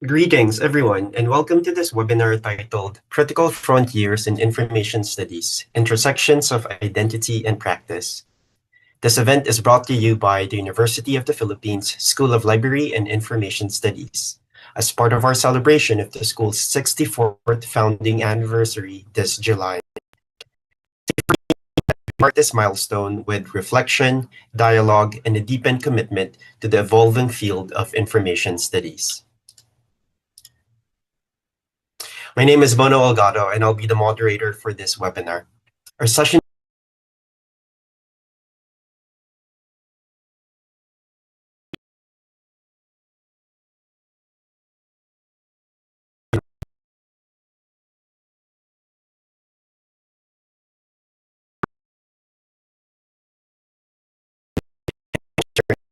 Greetings, everyone, and welcome to this webinar titled Critical Frontiers in Information Studies, Intersections of Identity and Practice. This event is brought to you by the University of the Philippines School of Library and Information Studies, as part of our celebration of the school's 64th founding anniversary this July. Mark this milestone with reflection, dialogue, and a deepened commitment to the evolving field of information studies. My name is Bono Olgado, and I'll be the moderator for this webinar. Our session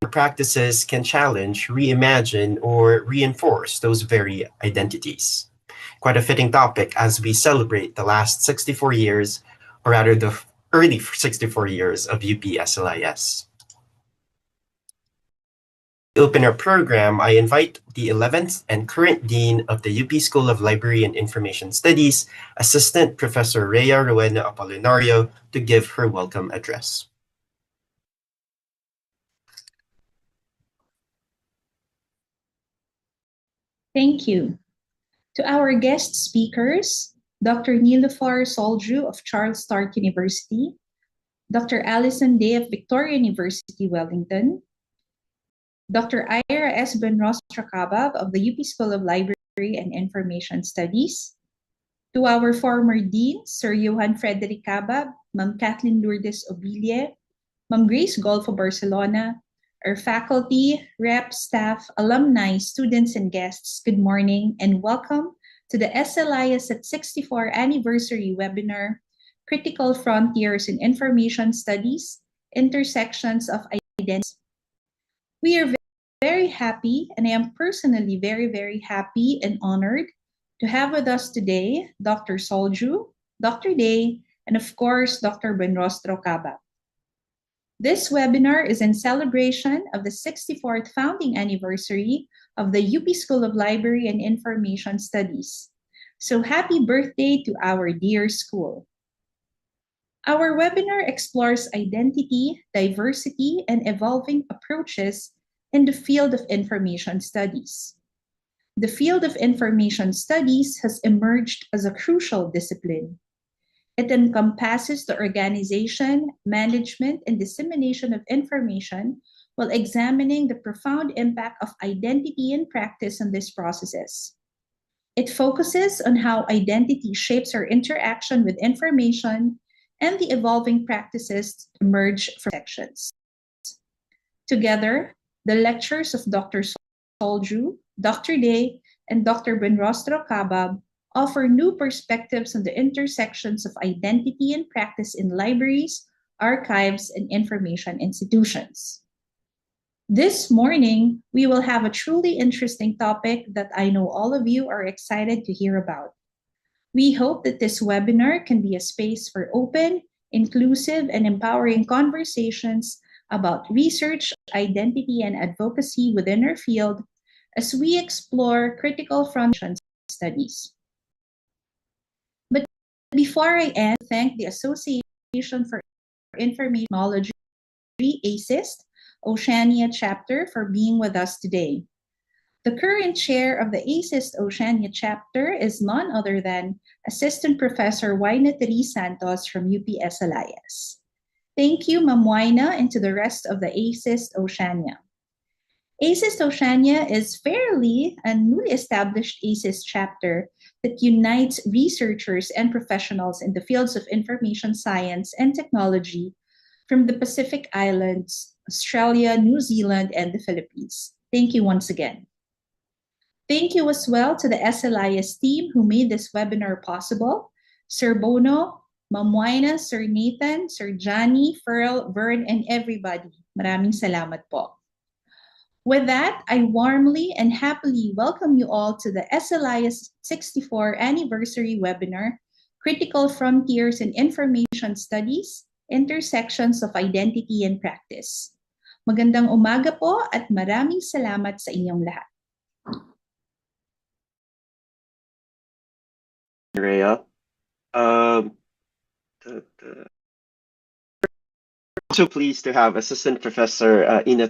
practices can challenge, reimagine, or reinforce those very identities. Quite a fitting topic as we celebrate the last 64 years, or rather the early 64 years of UP SLIS. To open our program, I invite the 11th and current Dean of the UP School of Library and Information Studies, Assistant Professor Rhea Rowena Apolinario, to give her welcome address. Thank you. To our guest speakers, Dr. Niloofar Solhjoo of Charles Sturt University, Dr. Alison of Victoria University, Wellington, Dr. Iyra S. Buenrostro-Cabbab of the UP School of Library and Information Studies, to our former Dean, Sir Johan Frederick Cabbab, Ma'am Kathleen Lourdes Obille, Ma'am Grace Golfo Barcelona, our faculty, rep, staff, alumni, students, and guests, good morning and welcome to the SLIS at 64 anniversary webinar, Critical Frontiers in Information Studies, Intersections of Identity. We are very happy, and I am personally very happy and honored to have with us today Dr. Solhjoo, Dr. Day, and of course, Dr. Buenrostro-Cabbab. This webinar is in celebration of the 64th founding anniversary of the UP School of Library and Information Studies. So happy birthday to our dear school. Our webinar explores identity, diversity, and evolving approaches in the field of information studies. The field of information studies has emerged as a crucial discipline. It encompasses the organization, management, and dissemination of information while examining the profound impact of identity and practice on these processes. It focuses on how identity shapes our interaction with information and the evolving practices emerge from sections. Together, the lectures of Dr. Solhjoo, Dr. Day, and Dr. Buenrostro-Cabbab offer new perspectives on the intersections of identity and practice in libraries, archives, and information institutions. This morning, we will have a truly interesting topic that I know all of you are excited to hear about. We hope that this webinar can be a space for open, inclusive, and empowering conversations about research, identity, and advocacy within our field as we explore critical frontier studies. But before I end, thank the Association for Information Technology, ASIST, Oceania chapter for being with us today. The current chair of the ASIST Oceania chapter is none other than Assistant Professor Wayna Therese Santos from UP SLIS. Thank you, Ma'am Wayna, and to the rest of the ASIST Oceania. ASIST Oceania is fairly a newly established ASIST chapter that unites researchers and professionals in the fields of information science and technology from the Pacific Islands, Australia, New Zealand, and the Philippines. Thank you once again. Thank you as well to the SLIS team who made this webinar possible, Sir Bono, Ma'am Wayna, Sir Nathan, Sir Johnny, Ferl, Vern, and everybody. Maraming salamat po. With that, I warmly and happily welcome you all to the SLIS 64 anniversary webinar, Critical Frontiers in Information Studies, Intersections of Identity and Practice. Magandang umaga po at maraming salamat sa inyong lahat. Iyra. Um, also pleased to have Assistant Professor Ina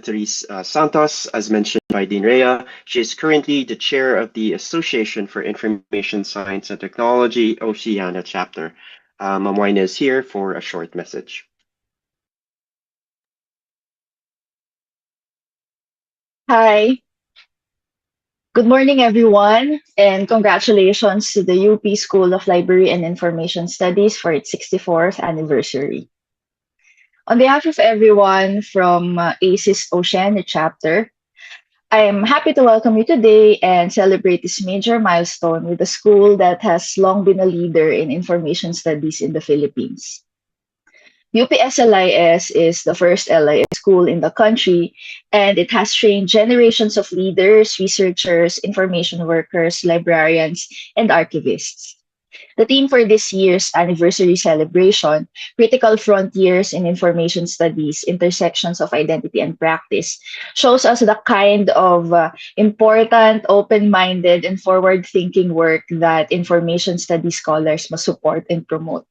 Santos, as mentioned by Dean Rea. She is currently the chair of the Association for Information Science and Technology Oceania chapter. Ma'am Wina is here for a short message. Hi, good morning, everyone, and congratulations to the UP School of Library and Information Studies for its 64th anniversary. On behalf of everyone from ACES Oceania chapter, I am happy to welcome you today and celebrate this major milestone with a school that has long been a leader in information studies in the Philippines. UP SLIS is the first LIS school in the country, and it has trained generations of leaders, researchers, information workers, librarians, and archivists. The theme for this year's anniversary celebration, Critical Frontiers in Information Studies, Intersections of Identity and Practice, shows us the kind of important, open-minded, and forward-thinking work that information studies scholars must support and promote.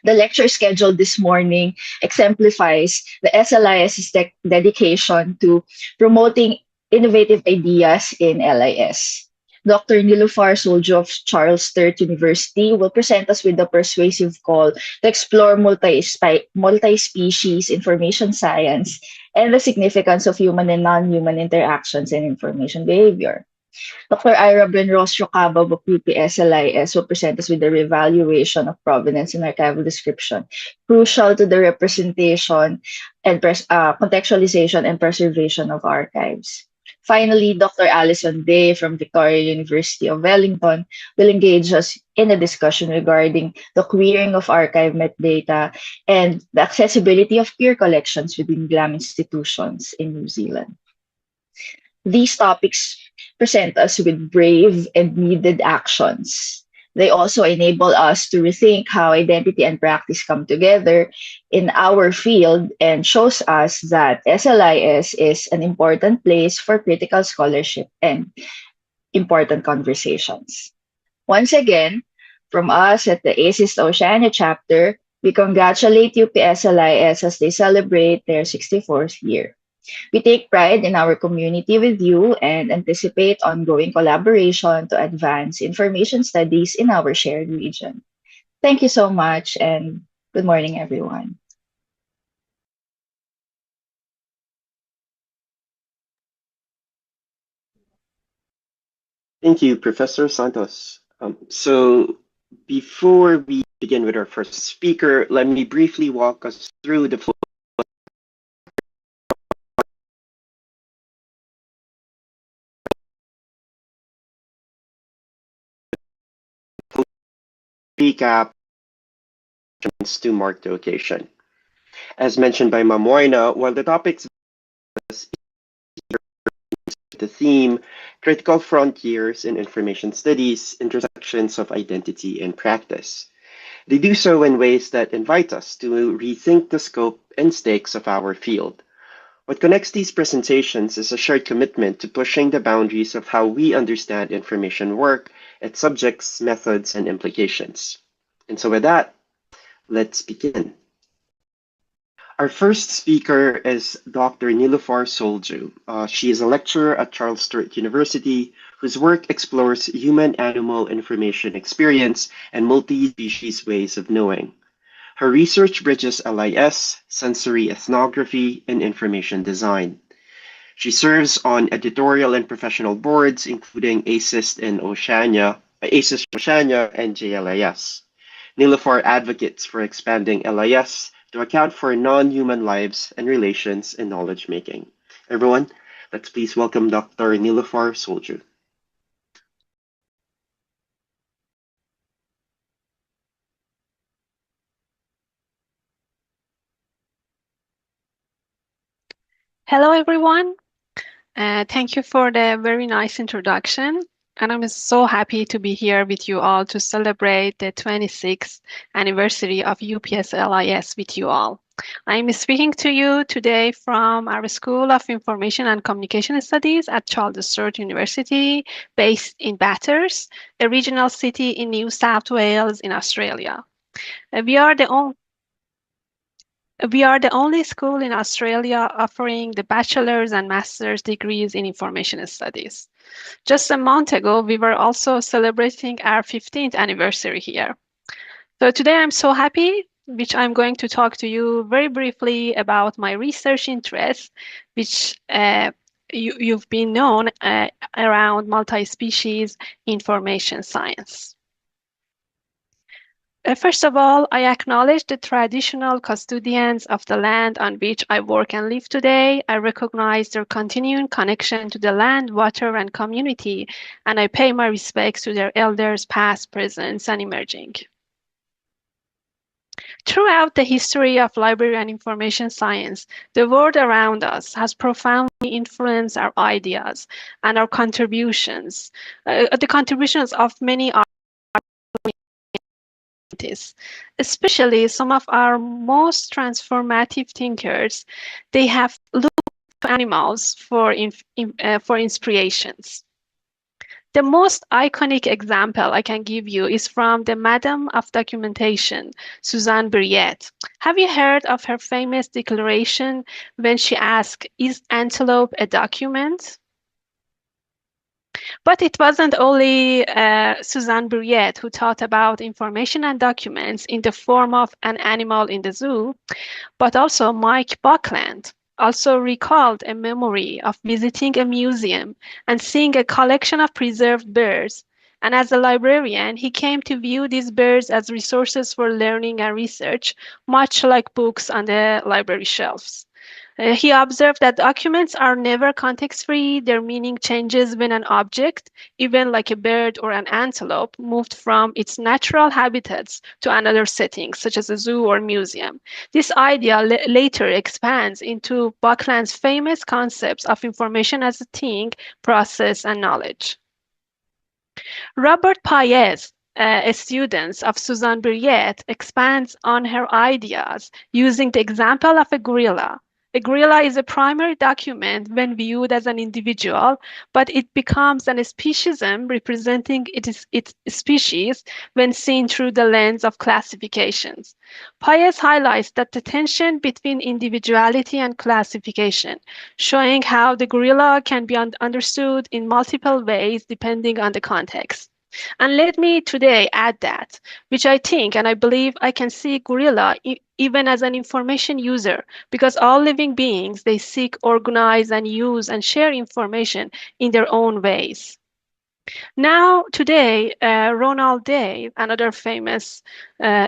The lecture scheduled this morning exemplifies the SLIS's dedication to promoting innovative ideas in LIS. Dr. Niloofar Solhjoo of Sturt University will present us with the persuasive call to explore multi-species information science and the significance of human and non-human interactions in information behavior. Dr. Iyra Buenrostro-Cabbab of UP SLIS will present us with the revaluation of provenance in archival description, crucial to the representation and contextualization and preservation of archives. Finally, Dr. Alison from Victoria University of Wellington will engage us in a discussion regarding the querying of archive metadata and the accessibility of peer collections within GLAM institutions in New Zealand. These topics present us with brave and needed actions. They also enable us to rethink how identity and practice come together in our field and shows us that SLIS is an important place for critical scholarship and important conversations. Once again, from us at the ACES Oceania chapter, we congratulate UPSLIS as they celebrate their 64th year. We take pride in our community with you and anticipate ongoing collaboration to advance information studies in our shared region. Thank you so much and good morning, everyone. Thank you, Professor Santos. So before we begin with our first speaker, let me briefly walk us through the flow. Recap to mark the occasion. As mentioned by Ma'am Wina, while the topics the theme, Critical Frontiers in Information Studies, Intersections of Identity and Practice. They do so in ways that invite us to rethink the scope and stakes of our field. What connects these presentations is a shared commitment to pushing the boundaries of how we understand information work, its subjects, methods, and implications. And so with that, let's begin. Our first speaker is Dr. Niloofar Solhjoo. She is a lecturer at Sturt University whose work explores human-animal information experience and multi-species ways of knowing. Her research bridges LIS, sensory ethnography, and information design. She serves on editorial and professional boards, including ACES Oceania and JLIS. Niloofar advocates for expanding LIS to account for non-human lives and relations in knowledge making. Everyone, let's please welcome Dr. Niloofar Solhjoo. Hello, everyone. Thank you for the very nice introduction. And I'm so happy to be here with you all to celebrate the 26th anniversary of UPSLIS with you all. I'm speaking to you today from our School of Information and Communication Studies at Sturt University, based in Bathurst, a regional city in New South Wales in Australia. We are the only school in Australia offering the bachelor's and master's degrees in information studies. Just a month ago, we were also celebrating our 15th anniversary here. So today I'm so happy, which I'm going to talk to you very briefly about my research interests, which you've been known around multi-species information science. First of all, I acknowledge the traditional custodians of the land on which I work and live today. I recognize their continuing connection to the land, water, and community, and I pay my respects to their elders past, present, and emerging. Throughout the history of library and information science, the world around us has profoundly influenced our ideas and our contributions, the contributions of many scientists, especially some of our most transformative thinkers. They have looked to animals for inspirations. The most iconic example I can give you is from the Madam of Documentation, Suzanne Briette. Have you heard of her famous declaration when she asked, "Is antelope a document?" But it wasn't only Suzanne Briette who thought about information and documents in the form of an animal in the zoo, but also Mike Buckland also recalled a memory of visiting a museum and seeing a collection of preserved birds. And as a librarian, he came to view these birds as resources for learning and research, much like books on the library shelves. He observed that documents are never context-free. Their meaning changes when an object, even like a bird or an antelope, moved from its natural habitats to another setting, such as a zoo or museum. This idea later expands into Buckland's famous concepts of information as a thing, process, and knowledge. Robert Paez, a student of Suzanne Briette, expands on her ideas using the example of a gorilla. A gorilla is a primary document when viewed as an individual, but it becomes an speciesism representing its species when seen through the lens of classifications. Paez highlights that the tension between individuality and classification, showing how the gorilla can be understood in multiple ways depending on the context. And let me today add that, which I think and I believe I can see gorilla even as an information user, because all living beings, they seek, organize, and use and share information in their own ways. Now, today, Ronald Day, another famous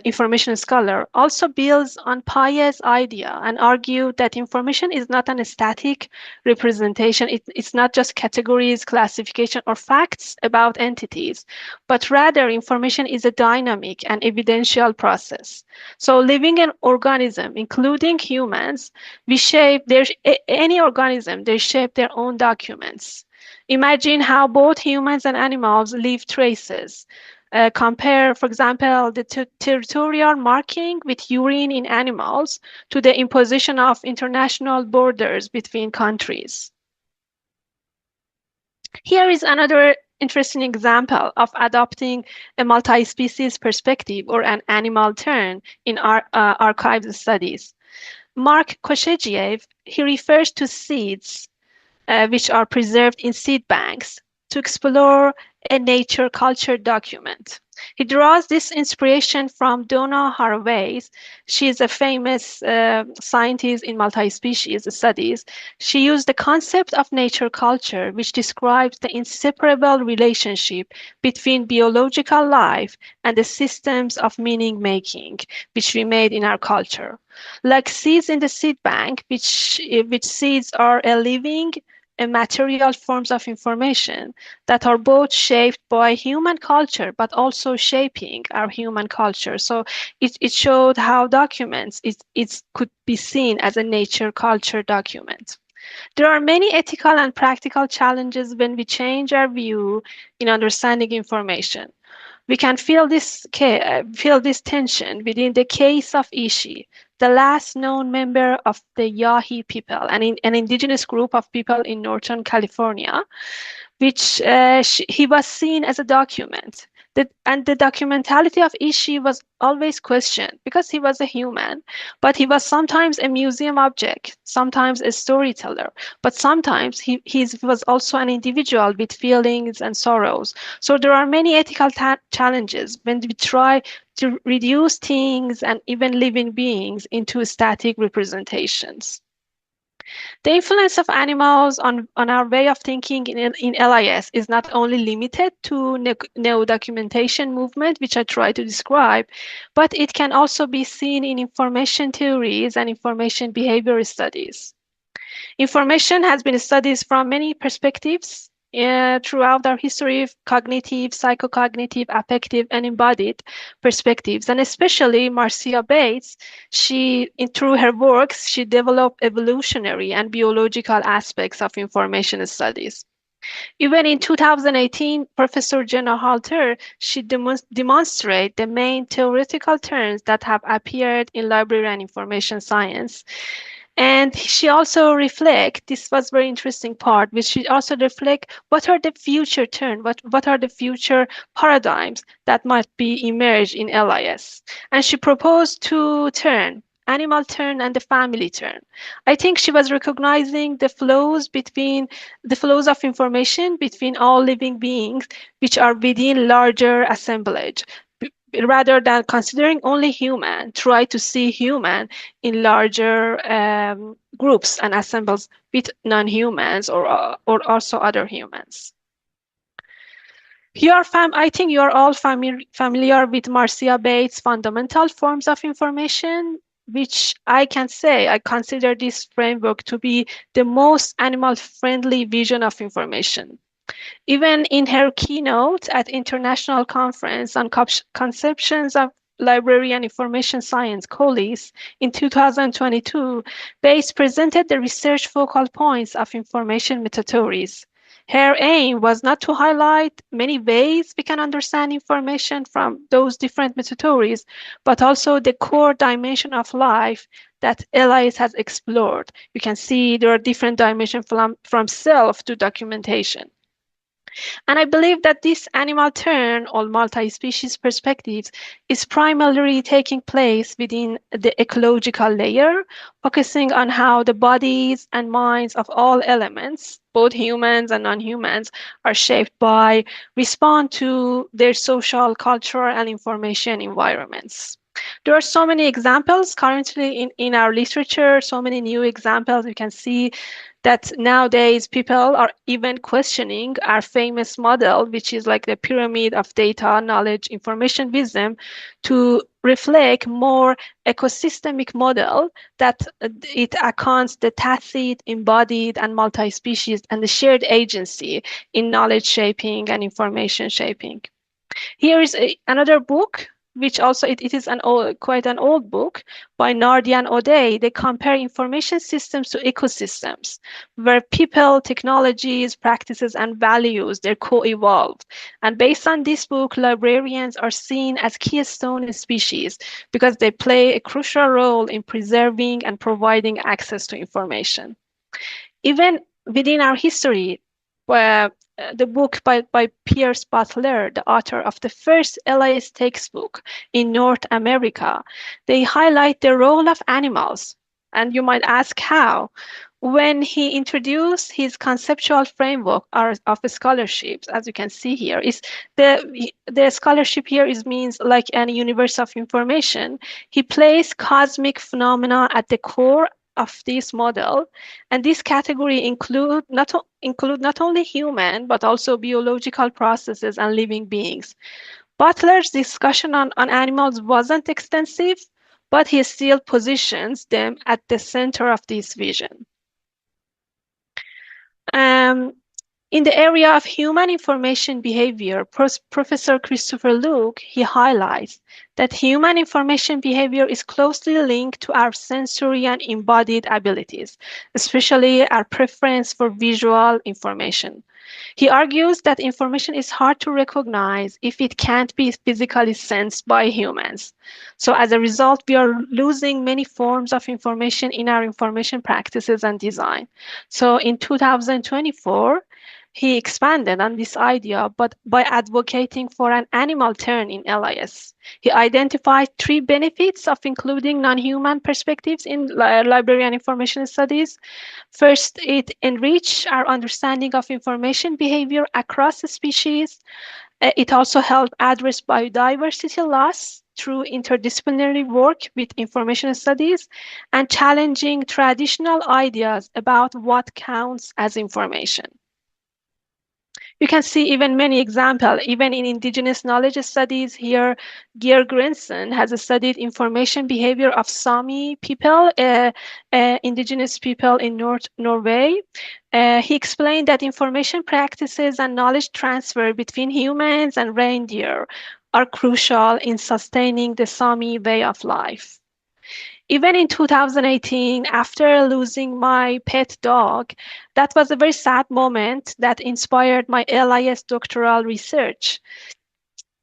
information scholar, also builds on Paez's idea and argued that information is not a static representation. It's not just categories, classification, or facts about entities, but rather information is a dynamic and evidential process. So living an organism, including humans, any organism, they shape their own documents. Imagine how both humans and animals leave traces. Compare, for example, the territorial marking with urine in animals to the imposition of international borders between countries. Here is another interesting example of adopting a multi-species perspective or an animal turn in our archives studies. Mark Koshegiev, he refers to seeds which are preserved in seed banks to explore a nature culture document. He draws this inspiration from Donna Haraway. She is a famous scientist in multi-species studies. She used the concept of nature culture, which describes the inseparable relationship between biological life and the systems of meaning making, which we made in our culture. Like seeds in the seed bank, which seeds are a living material forms of information that are both shaped by human culture, but also shaping our human culture. So it showed how documents, it could be seen as a nature culture document. There are many ethical and practical challenges when we change our view in understanding information. We can feel this tension within the case of Ishi, the last known member of the Yahi people, an indigenous group of people in Northern California, which he was seen as a document. And the documentality of Ishi was always questioned because he was a human, but he was sometimes a museum object, sometimes a storyteller, but sometimes he was also an individual with feelings and sorrows. So there are many ethical challenges when we try to reduce things and even living beings into static representations. The influence of animals on our way of thinking in LIS is not only limited to neo-documentation movement, which I try to describe, but it can also be seen in information theories and information behavior studies. Information has been studied from many perspectives throughout our history of cognitive, psychocognitive, affective, and embodied perspectives. And especially Marcia Bates, through her works, she developed evolutionary and biological aspects of information studies. Even in 2018, Professor Jenna Halter, she demonstrated the main theoretical terms that have appeared in library and information science. And she also reflect, this was very interesting part, which she also reflect what are the future turn, what are the future paradigms that might be emerged in LIS. And she proposed two turn, animal turn and the family turn. I think she was recognizing the flows of information between all living beings, which are within larger assemblage. Rather than considering only human, try to see human in larger groups and assembles with non-humans or also other humans. I think you are all familiar with Marcia Bates' fundamental forms of information, which I can say I consider this framework to be the most animal-friendly vision of information. Even in her keynote at International Conference on Conceptions of Library and Information Science, COLIS, in 2022, Bates presented the research focal points of information metatheories. Her aim was not to highlight many ways we can understand information from those different metatheories, but also the core dimension of life that LIS has explored. You can see there are different dimensions from self to documentation. And I believe that this animal turn or multi-species perspectives is primarily taking place within the ecological layer, focusing on how the bodies and minds of all elements, both humans and non-humans, are shaped by, respond to their social, cultural, and information environments. There are so many examples currently in our literature, so many new examples. You can see that nowadays people are even questioning our famous model, which is like the pyramid of data, knowledge, information, wisdom, to reflect more ecosystemic model that it accounts the tacit, embodied, and multi-species and the shared agency in knowledge shaping and information shaping. Here is another book, which also it is quite an old book by Nardi and O'Day. They compare information systems to ecosystems, where people, technologies, practices, and values, they co-evolve. And based on this book, librarians are seen as keystone species because they play a crucial role in preserving and providing access to information. Even within our history, the book by Pierce Butler, the author of the first LIS textbook in North America, they highlight the role of animals. And you might ask how. When he introduced his conceptual framework of scholarships, as you can see here, is the scholarship here means like a universe of information. He placed cosmic phenomena at the core of this model, and this category include not only human but also biological processes and living beings. Butler's discussion on animals wasn't extensive, but he still positions them at the center of this vision. In the area of human information behavior, Professor Christopher Luke, he highlights that human information behavior is closely linked to our sensory and embodied abilities, especially our preference for visual information. He argues that information is hard to recognize if it can't be physically sensed by humans. So as a result, we are losing many forms of information in our information practices and design. So in 2024, he expanded on this idea, but by advocating for an animal turn in LIS. He identified 3 benefits of including non-human perspectives in library and information studies. First, it enriched our understanding of information behavior across the species. It also helped address biodiversity loss through interdisciplinary work with information studies and challenging traditional ideas about what counts as information. You can see even many examples, even in indigenous knowledge studies here. Geir Grensen has studied information behavior of Sami people, indigenous people in North Norway. He explained that information practices and knowledge transfer between humans and reindeer are crucial in sustaining the Sami way of life. Even in 2018, after losing my pet dog, that was a very sad moment that inspired my LIS doctoral research.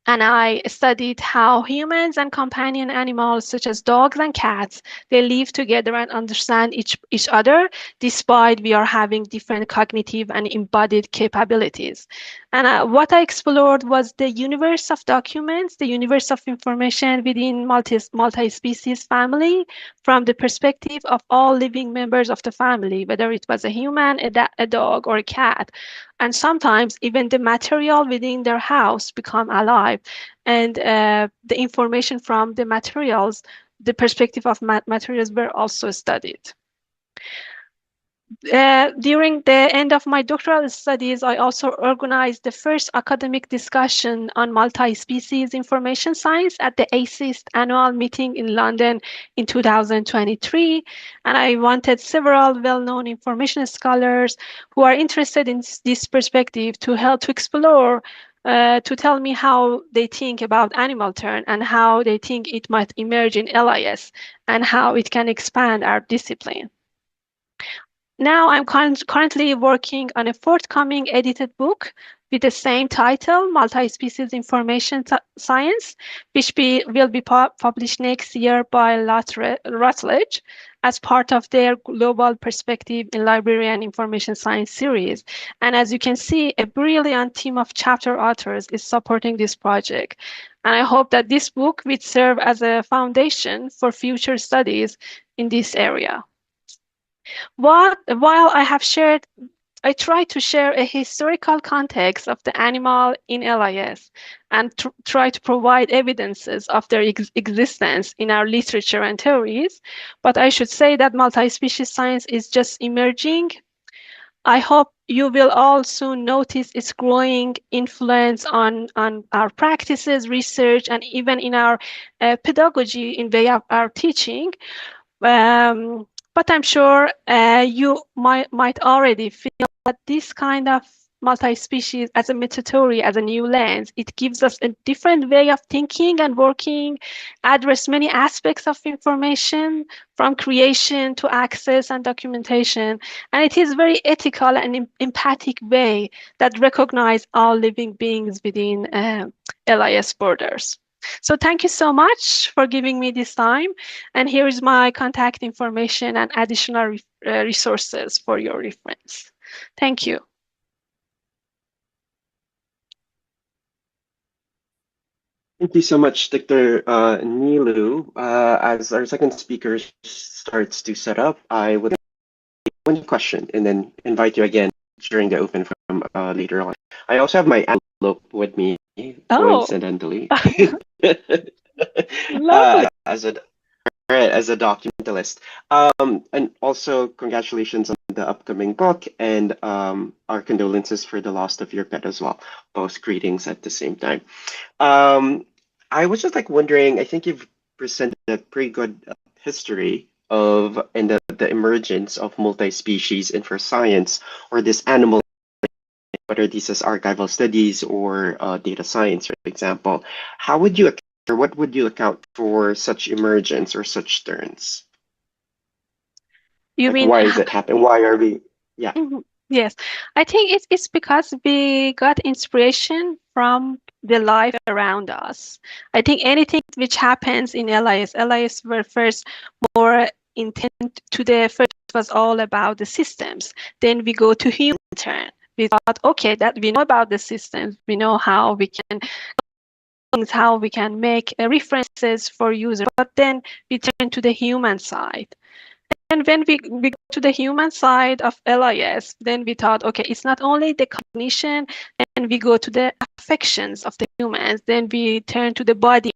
And I studied how humans and companion animals, such as dogs and cats, they live together and understand each other, despite we are having different cognitive and embodied capabilities. And what I explored was the universe of documents, the universe of information within multi-species family, from the perspective of all living members of the family, whether it was a human, a dog, or a cat. And sometimes even the material within their house become alive, and the information from the materials, the perspective of materials were also studied. During the end of my doctoral studies, I also organized the first academic discussion on multi-species information science at the ACIST annual meeting in London in 2023. And I wanted several well-known information scholars who are interested in this perspective to help to explore, to tell me how they think about animal turn and how they think it might emerge in LIS and how it can expand our discipline. Now I'm currently working on a forthcoming edited book with the same title, Multi-Species Information Science, which will be published next year by Routledge as part of their Global Perspective in Library and Information Science series. And as you can see, a brilliant team of chapter authors is supporting this project. And I hope that this book will serve as a foundation for future studies in this area. While I try to share a historical context of the animal in LIS and try to provide evidences of their existence in our literature and theories, but I should say that multi-species science is just emerging. I hope you will all soon notice its growing influence on our practices, research, and even in our pedagogy in way of our teaching. But I'm sure you might already feel that this kind of multi-species as a meta theory, as a new lens, it gives us a different way of thinking and working, address many aspects of information from creation to access and documentation. And it is very ethical and empathic way that recognize all living beings within LIS borders. So thank you so much for giving me this time. And here is my contact information and additional resources for your reference. Thank you. Thank you so much, Dr. Nilu. As our second speaker starts to set up, I would like one question and then invite you again during the open from later on. I also have my envelope with me, coincidentally. Lovely. As a documentalist. And also congratulations on the upcoming book and our condolences for the loss of your pet as well. Both greetings at the same time. I was just like wondering, I think you've presented a pretty good history of and the emergence of multi-species in for science or this animal whether this is archival studies or data science, for example, how would you or what would you account for such emergence or such turns? You Like, mean why is it happening? Why are we? Yeah. Mhm. Yes, I think it's because we got inspiration from the life around us. I think anything which happens in LIS were first more intent to the first was all about the systems. Then we go to human turn. We thought, okay, that we know about the systems, we know how we can how we can make references for users, but then we turn to the human side. And when we go to the human side of LIS, then we thought, okay, it's not only the cognition, and we go to the affections of the humans, then we turn to the body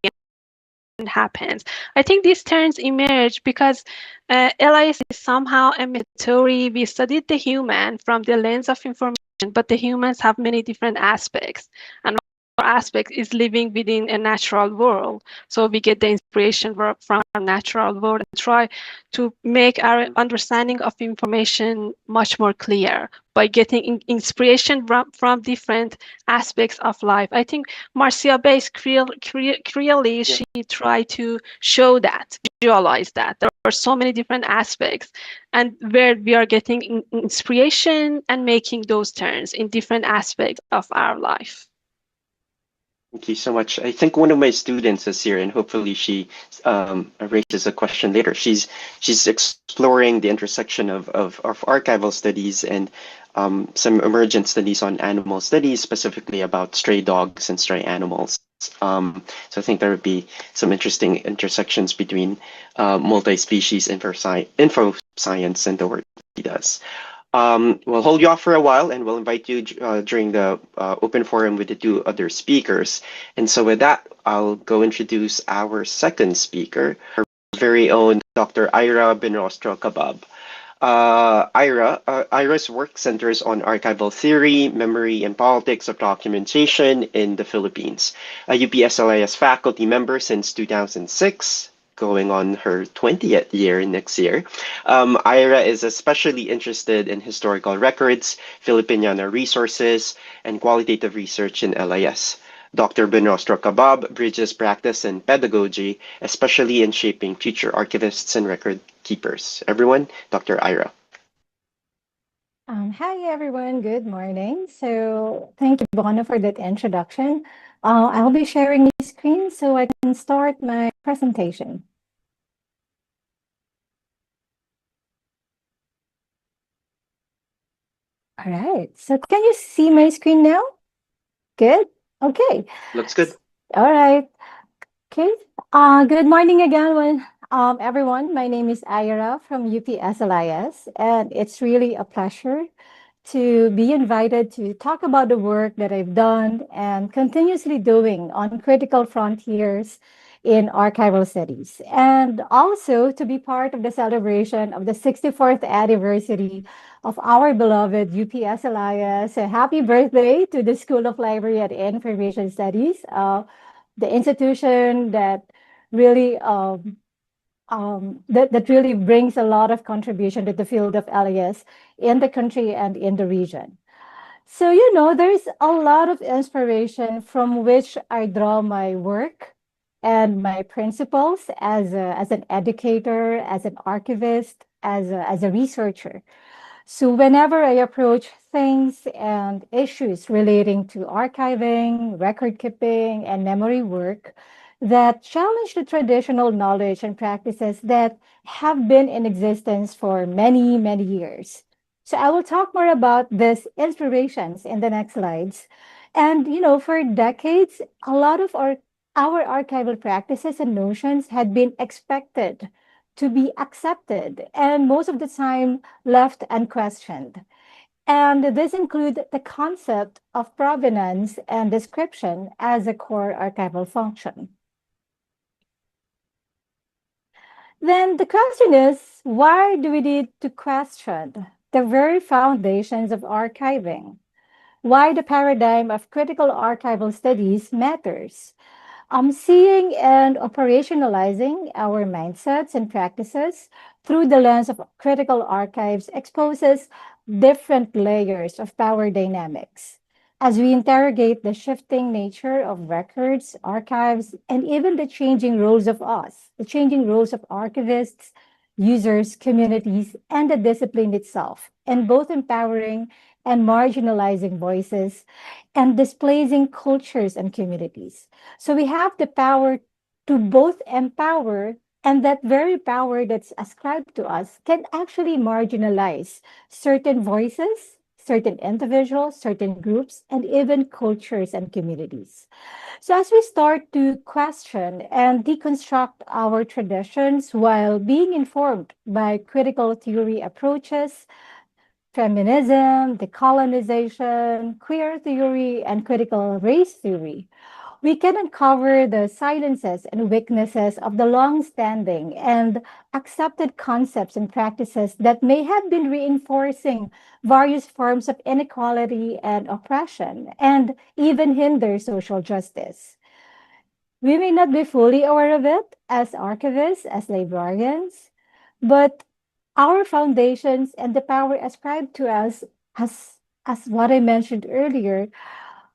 and happens. I think these terms emerge because LIS is somehow a theory. We studied the human from the lens of information, but the humans have many different aspects. And aspect is living within a natural world. So we get the inspiration from our natural world and try to make our understanding of information much more clear by getting inspiration from different aspects of life. I think Marcia Bass clearly she tried to show that, visualize that. There are so many different aspects and where we are getting inspiration and making those turns in different aspects of our life. Thank you so much. I think one of my students is here, and hopefully she raises a question later. She's exploring the intersection of archival studies and some emergent studies on animal studies, specifically about stray dogs and stray animals. So I think there would be some interesting intersections between multi-species info science and the work he does. We'll hold you off for a while and we'll invite you during the open forum with the two other speakers. And so with that, I'll go introduce our second speaker, our very own Dr. Iyra Buenrostro-Cabbab. Iyra's work centers on archival theory, memory, and politics of documentation in the Philippines. A UP SLIS faculty member since 2006, going on her 20th year next year. Iyra is especially interested in historical records, Filipiniana resources, and qualitative research in LIS. Dr. Buenrostro-Cabbab bridges practice and pedagogy, especially in shaping future archivists and record keepers. Everyone, Dr. Iyra. Hi, everyone. Good morning. So thank you, Bono, for that introduction. I'll be sharing my screen so I can start my presentation. All right. So can you see my screen now? Good. Okay. Looks good. All right. Okay. Good morning again, everyone. My name is Iyra from UP SLIS, and it's really a pleasure to be invited to talk about the work that I've done and continuously doing on critical frontiers in archival studies, and also to be part of the celebration of the 64th anniversary of our beloved UP SLIS. So happy birthday to the School of Library and Information Studies, the institution that really that really brings a lot of contribution to the field of LIS in the country and in the region. So, there's a lot of inspiration from which I draw my work and my principles as an educator, as an archivist, as a researcher. So whenever I approach things and issues relating to archiving, record keeping, and memory work that challenge the traditional knowledge and practices that have been in existence for many, many years. So I will talk more about these inspirations in the next slides. And, for decades, a lot of our archival practices and notions had been expected to be accepted and most of the time left unquestioned. And this include the concept of provenance and description as a core archival function. Then the question is, why do we need to question the very foundations of archiving? Why the paradigm of critical archival studies matters? Seeing and operationalizing our mindsets and practices through the lens of critical archives exposes different layers of power dynamics. as we interrogate the shifting nature of records, archives, and even the changing roles of us, the changing roles of archivists, users, communities, and the discipline itself, and both empowering and marginalizing voices and displacing cultures and communities. So we have the power to both empower, and that very power that's ascribed to us can actually marginalize certain voices, certain individuals, certain groups, and even cultures and communities. So, as we start to question and deconstruct our traditions while being informed by critical theory approaches, feminism, decolonization, queer theory, and critical race theory, we can uncover the silences and weaknesses of the long-standing and accepted concepts and practices that may have been reinforcing various forms of inequality and oppression, and even hinder social justice. We may not be fully aware of it as archivists, as librarians, but our foundations and the power ascribed to us, as what I mentioned earlier,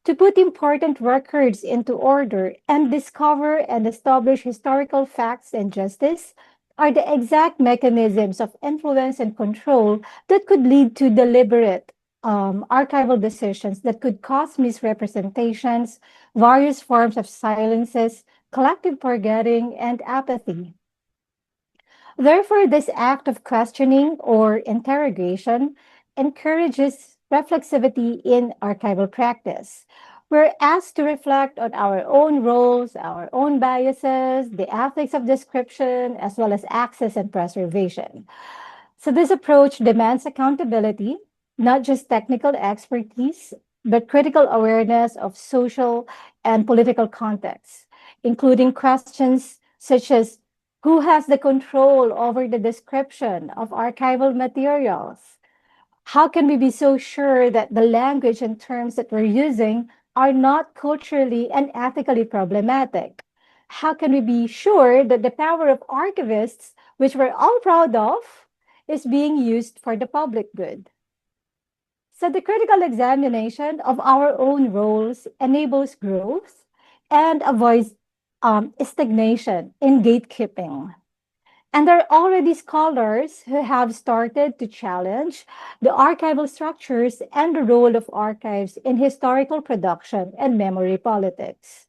to put important records into order and discover and establish historical facts and justice are the exact mechanisms of influence and control that could lead to deliberate archival decisions that could cause misrepresentations, various forms of silences, collective forgetting, and apathy. Therefore, this act of questioning or interrogation encourages reflexivity in archival practice. We're asked to reflect on our own roles, our own biases, the ethics of description, as well as access and preservation. So, this approach demands accountability, not just technical expertise, but critical awareness of social and political contexts, including questions such as who has the control over the description of archival materials? How can we be so sure that the language and terms that we're using are not culturally and ethically problematic? How can we be sure that the power of archivists, which we're all proud of, is being used for the public good? So the critical examination of our own roles enables growth and avoids stagnation in gatekeeping. And there are already scholars who have started to challenge the archival structures and the role of archives in historical production and memory politics.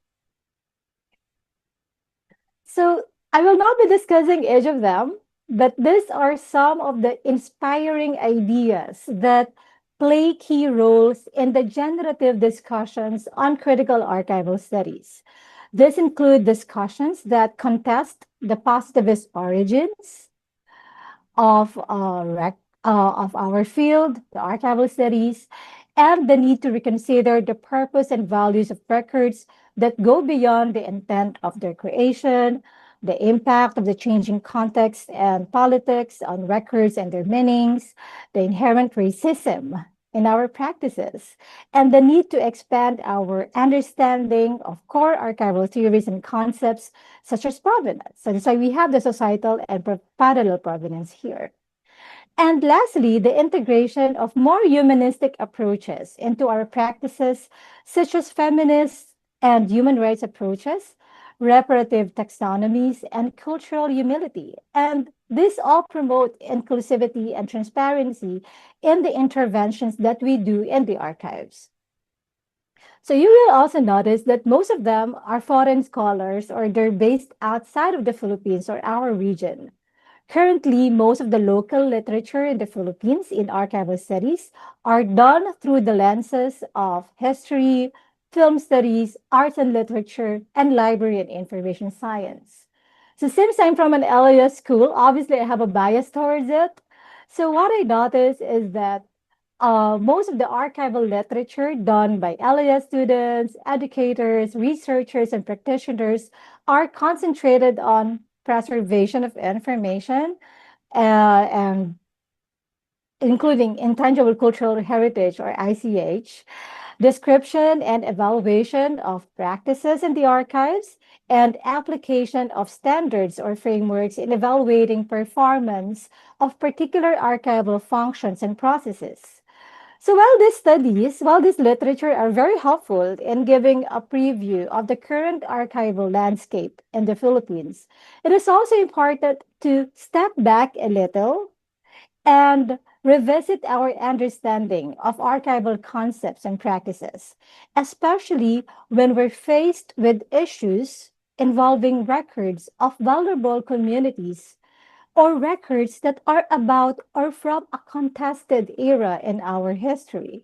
So I will not be discussing each of them, but these are some of the inspiring ideas that play key roles in the generative discussions on critical archival studies. These include discussions that contest the positivist origins of, of our field, the archival studies, and the need to reconsider the purpose and values of records that go beyond the intent of their creation, the impact of the changing context and politics on records and their meanings, the inherent racism in our practices, and the need to expand our understanding of core archival theories and concepts such as provenance. So that's why we have the societal and parallel provenance here. And lastly, the integration of more humanistic approaches into our practices, such as feminist and human rights approaches, reparative taxonomies, and cultural humility. And these all promote inclusivity and transparency in the interventions that we do in the archives. So you will also notice that most of them are foreign scholars or they're based outside of the Philippines or our region. Currently, most of the local literature in the Philippines in archival studies are done through the lenses of history, film studies, arts and literature, and library and information science. So since I'm from an LAS school, obviously I have a bias towards it. So what I noticed is that most of the archival literature done by LAS students, educators, researchers, and practitioners are concentrated on preservation of information and including intangible cultural heritage or ICH, description and evaluation of practices in the archives, and application of standards or frameworks in evaluating performance of particular archival functions and processes. So while these literature are very helpful in giving a preview of the current archival landscape in the Philippines, it is also important to step back a little and revisit our understanding of archival concepts and practices, especially when we're faced with issues involving records of vulnerable communities or records that are about or from a contested era in our history.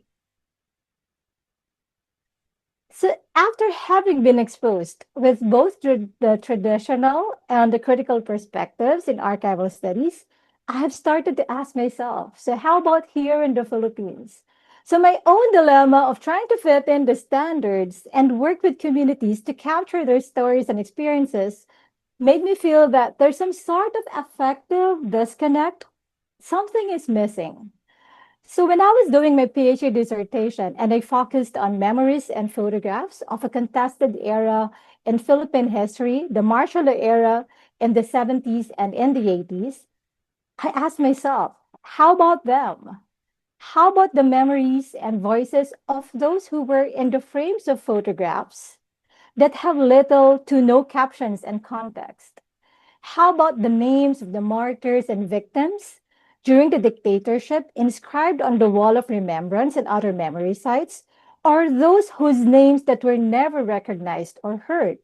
So, after having been exposed with both the traditional and the critical perspectives in archival studies, I have started to ask myself, so how about here in the Philippines? So, my own dilemma of trying to fit in the standards and work with communities to capture their stories and experiences made me feel that there's some sort of affective disconnect. Something is missing. So when I was doing my PhD dissertation and I focused on memories and photographs of a contested era in Philippine history, the martial law era in the 70s and in the 80s, I asked myself, how about them? How about the memories and voices of those who were in the frames of photographs that have little to no captions and context? How about the names of the martyrs and victims during the dictatorship inscribed on the wall of remembrance and other memory sites, or those whose names that were never recognized or heard?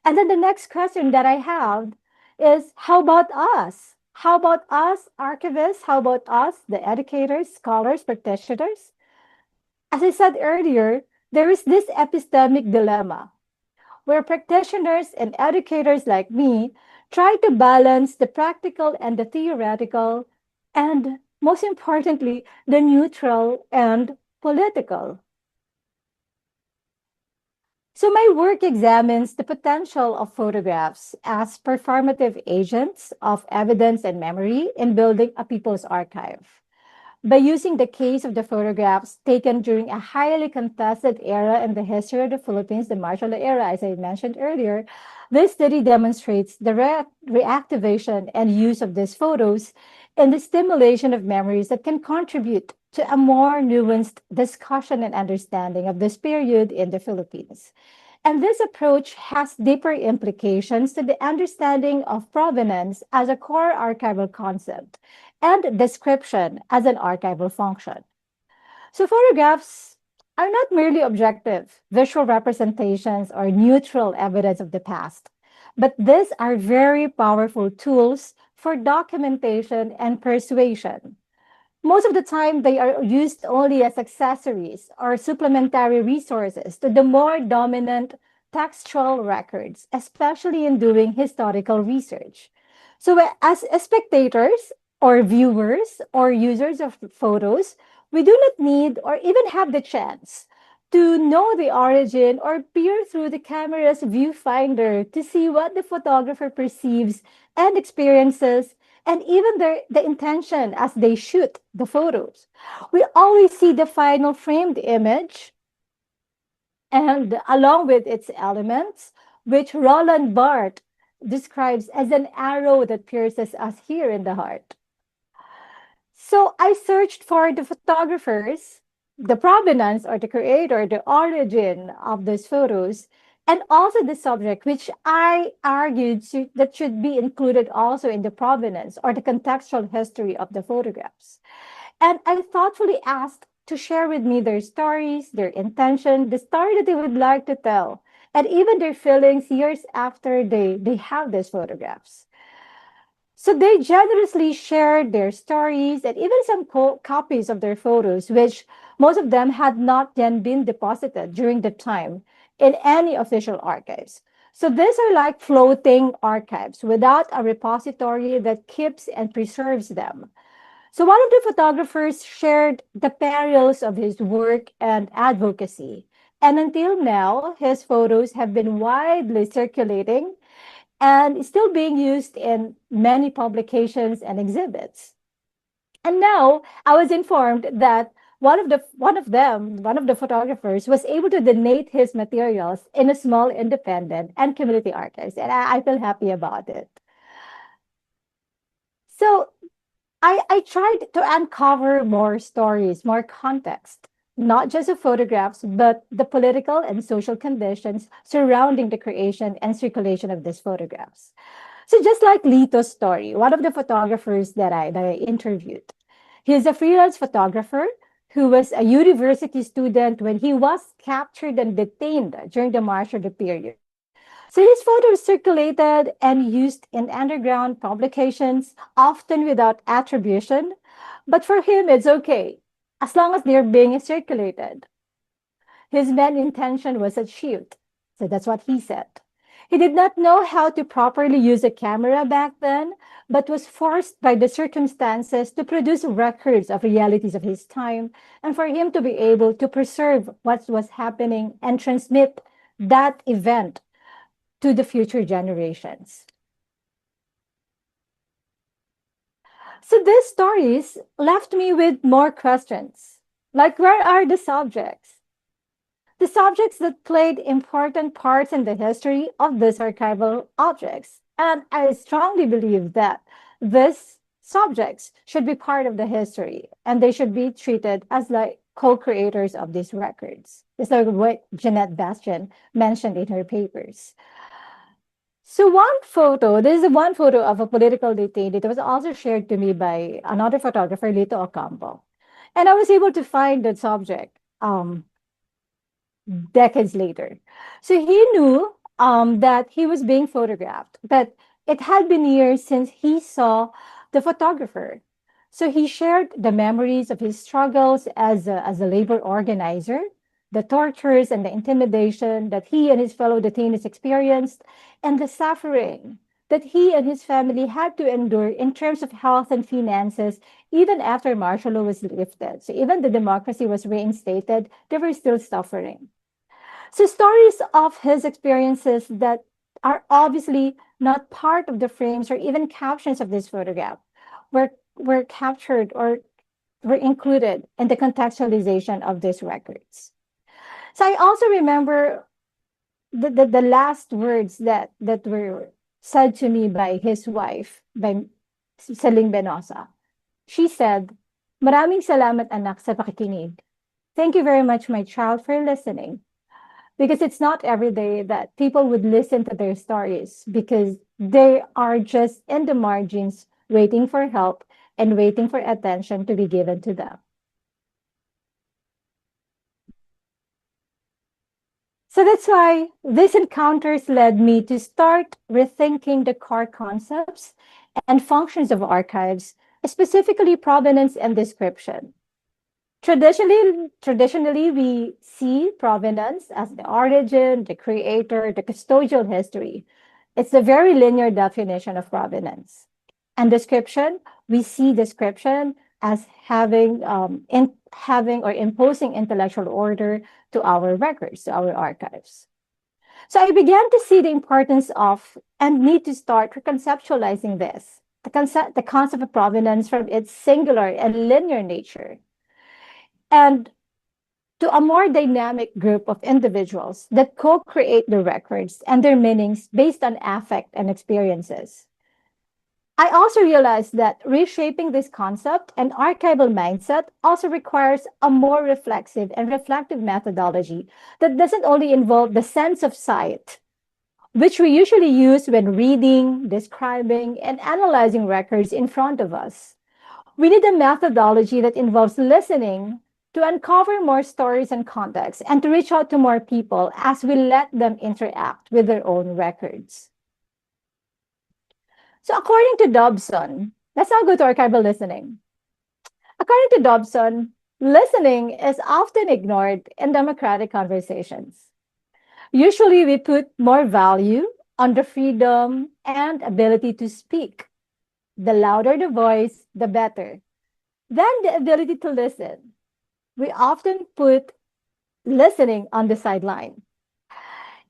And then the next question that I have is, how about us? How about us archivists? How about us, the educators, scholars, practitioners? As I said earlier, there is this epistemic dilemma where practitioners and educators like me try to balance the practical and the theoretical, and most importantly, the neutral and political. So my work examines the potential of photographs as performative agents of evidence and memory in building a people's archive. By using the case of the photographs taken during a highly contested era in the history of the Philippines, the martial law era, as I mentioned earlier, this study demonstrates the reactivation and use of these photos in the stimulation of memories that can contribute to a more nuanced discussion and understanding of this period in the Philippines. And this approach has deeper implications to the understanding of provenance as a core archival concept and description as an archival function. So photographs are not merely objective, visual representations or neutral evidence of the past, but these are very powerful tools for documentation and persuasion. Most of the time, they are used only as accessories or supplementary resources to the more dominant textual records, especially in doing historical research. So, as spectators or viewers or users of photos, we do not need or even have the chance to know the origin or peer through the camera's viewfinder to see what the photographer perceives and experiences and even the intention as they shoot the photos. We always see the final framed image and along with its elements, which Roland Barthes describes as an arrow that pierces us here in the heart. So I searched for the photographers, the provenance or the creator, the origin of those photos, and also the subject, which I argued that should be included also in the provenance or the contextual history of the photographs. And I thoughtfully asked to share with me their stories, their intention, the story that they would like to tell, and even their feelings years after they have these photographs. So they generously shared their stories and even some copies of their photos, which most of them had not then been deposited during the time in any official archives. So these are like floating archives without a repository that keeps and preserves them. So one of the photographers shared the perils of his work and advocacy. And until now, his photos have been widely circulating and still being used in many publications and exhibits. And now I was informed that one of the photographers was able to donate his materials in a small independent and community archives, and I feel happy about it. So I tried to uncover more stories, more context, not just the photographs, but the political and social conditions surrounding the creation and circulation of these photographs. So just like Lito's story, one of the photographers that I interviewed, he's a freelance photographer who was a university student when he was captured and detained during the martial period. So his photos circulated and used in underground publications, often without attribution. But for him, it's okay, as long as they're being circulated. His main intention was achieved. So that's what he said. He did not know how to properly use a camera back then, but was forced by the circumstances to produce records of realities of his time, and for him to be able to preserve what was happening and transmit that event to the future generations. So these stories left me with more questions, like where are the subjects? The subjects that played important parts in the history of these archival objects. And I strongly believe that these subjects should be part of the history and they should be treated as like co-creators of these records. It's like what Jeanette Bastian mentioned in her papers. So this is one photo of a political detainee that was also shared to me by another photographer, Lito Ocampo. And I was able to find that subject decades later. So he knew that he was being photographed, but it had been years since he saw the photographer. So he shared the memories of his struggles as a labor organizer, the tortures and the intimidation that he and his fellow detainees experienced, and the suffering that he and his family had to endure in terms of health and finances, even after martial law was lifted. So even the democracy was reinstated, they were still suffering. So stories of his experiences that are obviously not part of the frames or even captions of this photograph were captured or were included in the contextualization of these records. So I also remember the last words that were said to me by his wife, by Celine Benosa. She said, "Maraming salamat anak sa pakikinig. Thank you very much, my child, for listening." Because it's not every day that people would listen to their stories because they are just in the margins waiting for help and waiting for attention to be given to them. So that's why these encounters led me to start rethinking the core concepts and functions of archives, specifically provenance and description. Traditionally, we see provenance as the origin, the creator, the custodial history. It's a very linear definition of provenance. And description, we see description as having or imposing intellectual order to our records, to our archives. So I began to see the importance of and need to start reconceptualizing this, the concept of provenance from its singular and linear nature, and to a more dynamic group of individuals that co-create the records and their meanings based on affect and experiences. I also realized that reshaping this concept and archival mindset also requires a more reflexive and reflective methodology that doesn't only involve the sense of sight, which we usually use when reading, describing, and analyzing records in front of us. We need a methodology that involves listening to uncover more stories and contexts and to reach out to more people as we let them interact with their own records. So according to Dobson, let's now go to archival listening. According to Dobson, listening is often ignored in democratic conversations. Usually we put more value on the freedom and ability to speak. The louder the voice, the better. Then the ability to listen. We often put listening on the sideline.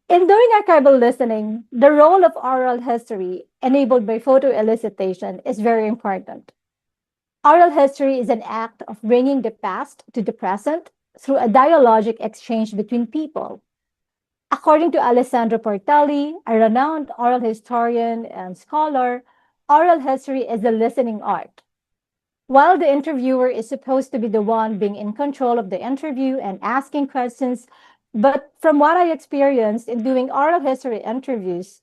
In doing archival listening, the role of oral history enabled by photo elicitation is very important. Oral history is an act of bringing the past to the present through a dialogic exchange between people. According to Alessandro Portelli, a renowned oral historian and scholar, oral history is the listening art. While the interviewer is supposed to be the one being in control of the interview and asking questions, but from what I experienced in doing oral history interviews,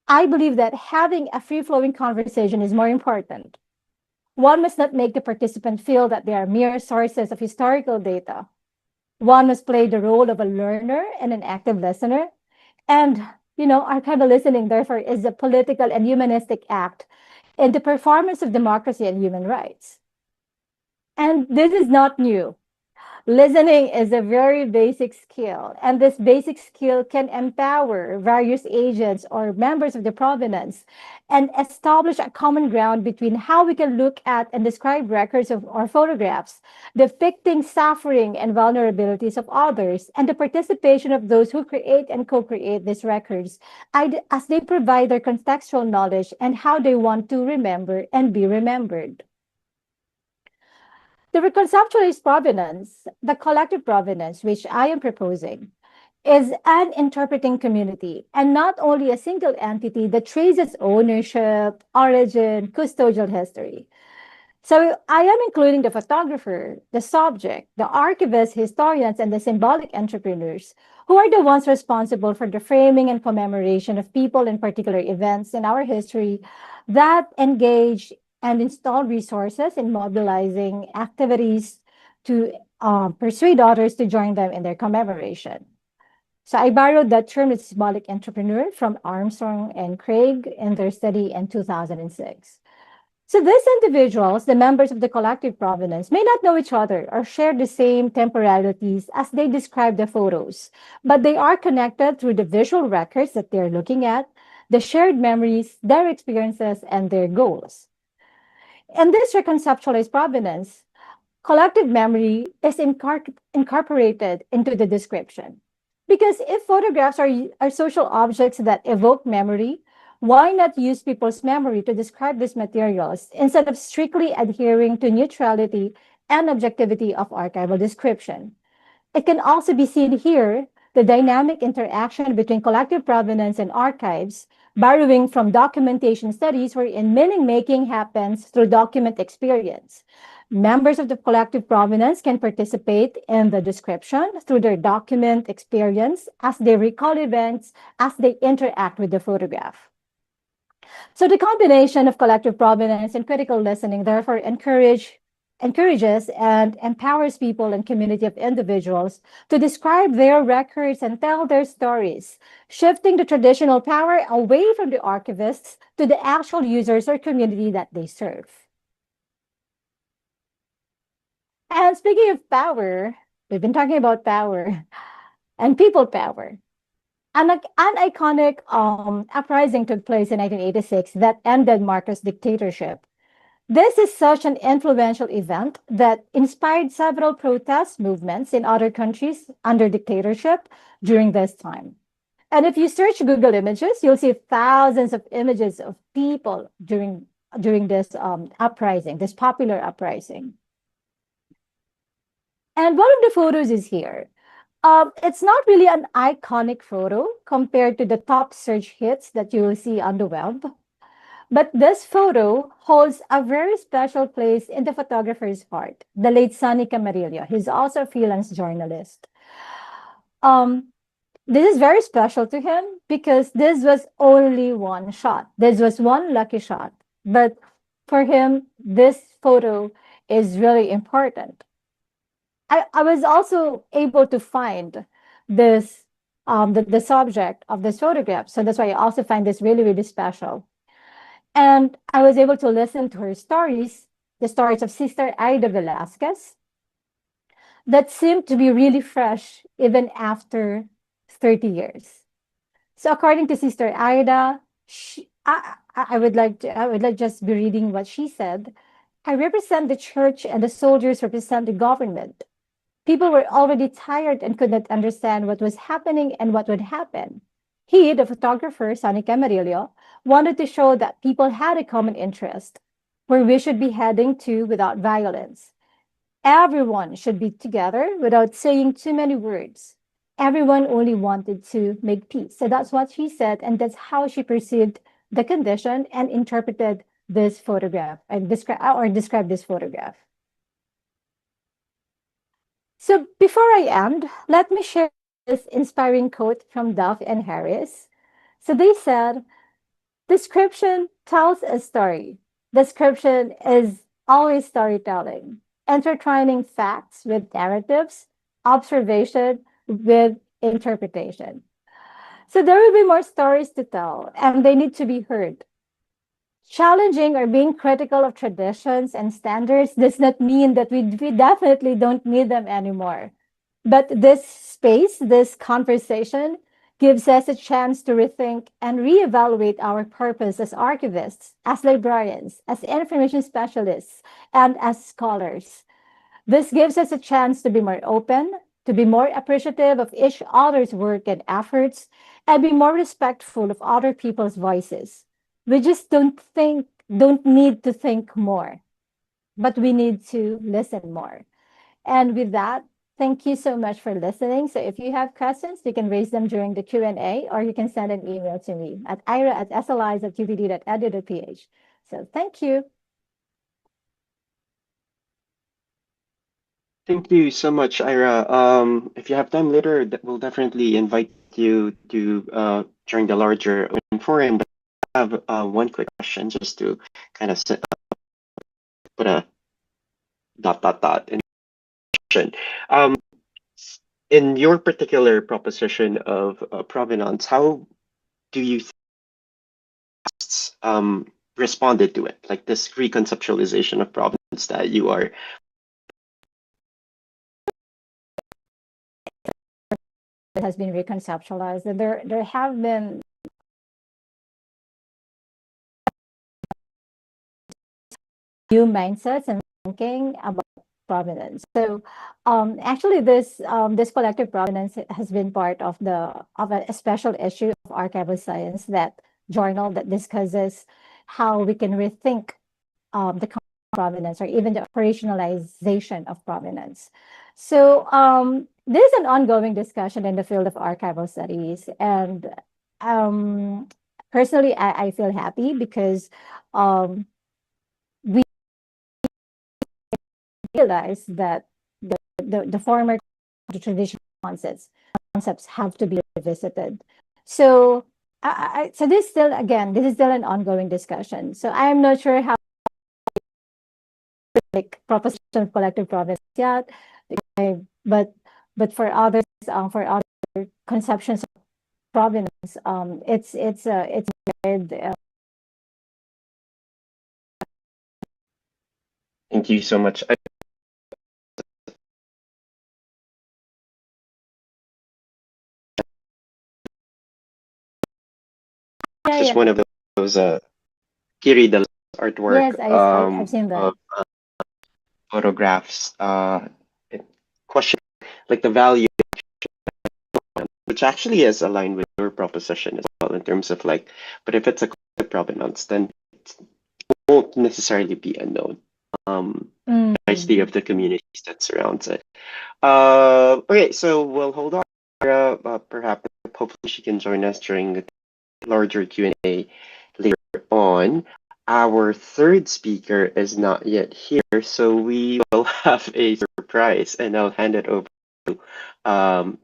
I believe that having a free-flowing conversation is more important. One must not make the participant feel that they are mere sources of historical data. One must play the role of a learner and an active listener. And, archival listening, therefore, is a political and humanistic act in the performance of democracy and human rights. And this is not new. Listening is a very basic skill, and this basic skill can empower various agents or members of the provenance and establish a common ground between how we can look at and describe records of or photographs depicting suffering and vulnerabilities of others, and the participation of those who create and co-create these records as they provide their contextual knowledge and how they want to remember and be remembered. The reconceptualized provenance, the collective provenance, which I am proposing, is an interpreting community and not only a single entity that traces ownership, origin, custodial history. So I am including the photographer, the subject, the archivists, historians, and the symbolic entrepreneurs, who are the ones responsible for the framing and commemoration of people and particular events in our history that engage and install resources in mobilizing activities to persuade others to join them in their commemoration. So I borrowed that term, the symbolic entrepreneur, from Armstrong and Craig in their study in 2006. So these individuals, the members of the collective provenance, may not know each other or share the same temporalities as they describe the photos, but they are connected through the visual records that they're looking at, the shared memories, their experiences, and their goals. In this reconceptualized provenance, collective memory is incorporated into the description. Because if photographs are social objects that evoke memory, why not use people's memory to describe these materials instead of strictly adhering to neutrality and objectivity of archival description? It can also be seen here, the dynamic interaction between collective provenance and archives, borrowing from documentation studies wherein meaning making happens through document experience. Members of the collective provenance can participate in the description through their document experience as they recall events, as they interact with the photograph. So the combination of collective provenance and critical listening therefore encourages and empowers people and community of individuals to describe their records and tell their stories, shifting the traditional power away from the archivists to the actual users or community that they serve. And speaking of power, we've been talking about power and people power. An iconic uprising took place in 1986 that ended Marcos' dictatorship. This is such an influential event that inspired several protest movements in other countries under dictatorship during this time. And if you search Google Images, you'll see thousands of images of people during this uprising, this popular uprising. And one of the photos is here. It's not really an iconic photo compared to the top search hits that you will see on the web. But this photo holds a very special place in the photographer's heart, the late Sonny Camarillo. He's also a freelance journalist. This is very special to him because this was only one shot. This was one lucky shot. But for him, this photo is really important. I was also able to find this, the subject of this photograph. So that's why I also find this really, really special. And I was able to listen to her stories, the stories of Sister Ida Velasquez, that seemed to be really fresh even after 30 years. So according to Sister Ida, I would like just be reading what she said. I represent the church and the soldiers represent the government. People were already tired and could not understand what was happening and what would happen. He, the photographer, Sonny Camarillo, wanted to show that people had a common interest, where we should be heading to without violence. Everyone should be together without saying too many words. Everyone only wanted to make peace. So that's what she said, and that's how she perceived the condition and interpreted this photograph and describe this photograph. So before I end, let me share this inspiring quote from Duff and Harris. So they said, description tells a story. Description is always storytelling, intertwining facts with narratives, observation with interpretation. So there will be more stories to tell, and they need to be heard. Challenging or being critical of traditions and standards does not mean that we definitely don't need them anymore. But this space, this conversation, gives us a chance to rethink and reevaluate our purpose as archivists, as librarians, as information specialists, and as scholars. This gives us a chance to be more open, to be more appreciative of each other's work and efforts, and be more respectful of other people's voices. We just don't need to think more, but we need to listen more. And with that, thank you so much for listening. So if you have questions, you can raise them during the Q&A, or you can send an email to me at ira@slis.upd.edu.ph. So thank you. Thank you so much, Ira. If you have time later, we'll definitely invite you to join the larger forum. But I have one quick question just to kind of put a ... in question. In your particular proposition of provenance, how do you responded to it? Like this reconceptualization of provenance that you are... It has been reconceptualized. There have been new mindsets and thinking about provenance. So actually this collective provenance has been part of a special issue of Archival Science, that journal that discusses how we can rethink the provenance, or even the operationalization of provenance. So there's an ongoing discussion in the field of archival studies, and personally, I feel happy because we realize that the former, the traditional concepts have to be revisited. So so this is still an ongoing discussion. So I am not sure how, like, proposition of collective provenance yet, but for others, for other conceptions of provenance, it's very, Thank you so much. Just one of those Kiri the artwork. Yes, I've seen that. Of photographs. Question like the value, which actually is aligned with your proposition as well in terms of like, but if it's a collective provenance, then it won't necessarily be unknown. Nicely of the communities that surrounds it. Okay, so we'll hold on. Perhaps hopefully she can join us during the larger Q&A later on. Our third speaker is not yet here, so we will have a surprise, and I'll hand it over to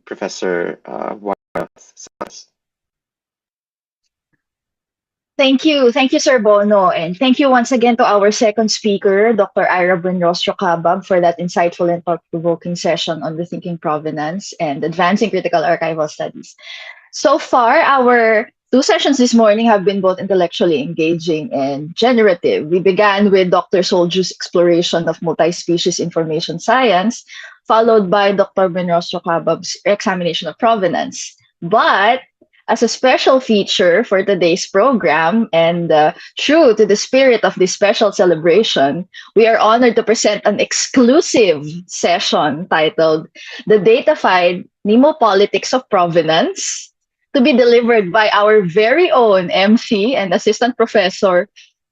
Professor Wellington. Thank you, Sir Bono, and thank you once again to our second speaker, Dr. Iyra Buenrostro-Cabbab, for that insightful and thought-provoking session on rethinking provenance and advancing critical archival studies. So far, our two sessions this morning have been both intellectually engaging and generative. We began with Dr. Solhjoo's exploration of multi-species information science, followed by Dr. Buenrostro-Cabbab's examination of provenance. But as a special feature for today's program, and true to the spirit of this special celebration, we are honored to present an exclusive session titled The Datafied Mnemopolitics of Provenance, to be delivered by our very own MC and Assistant Professor,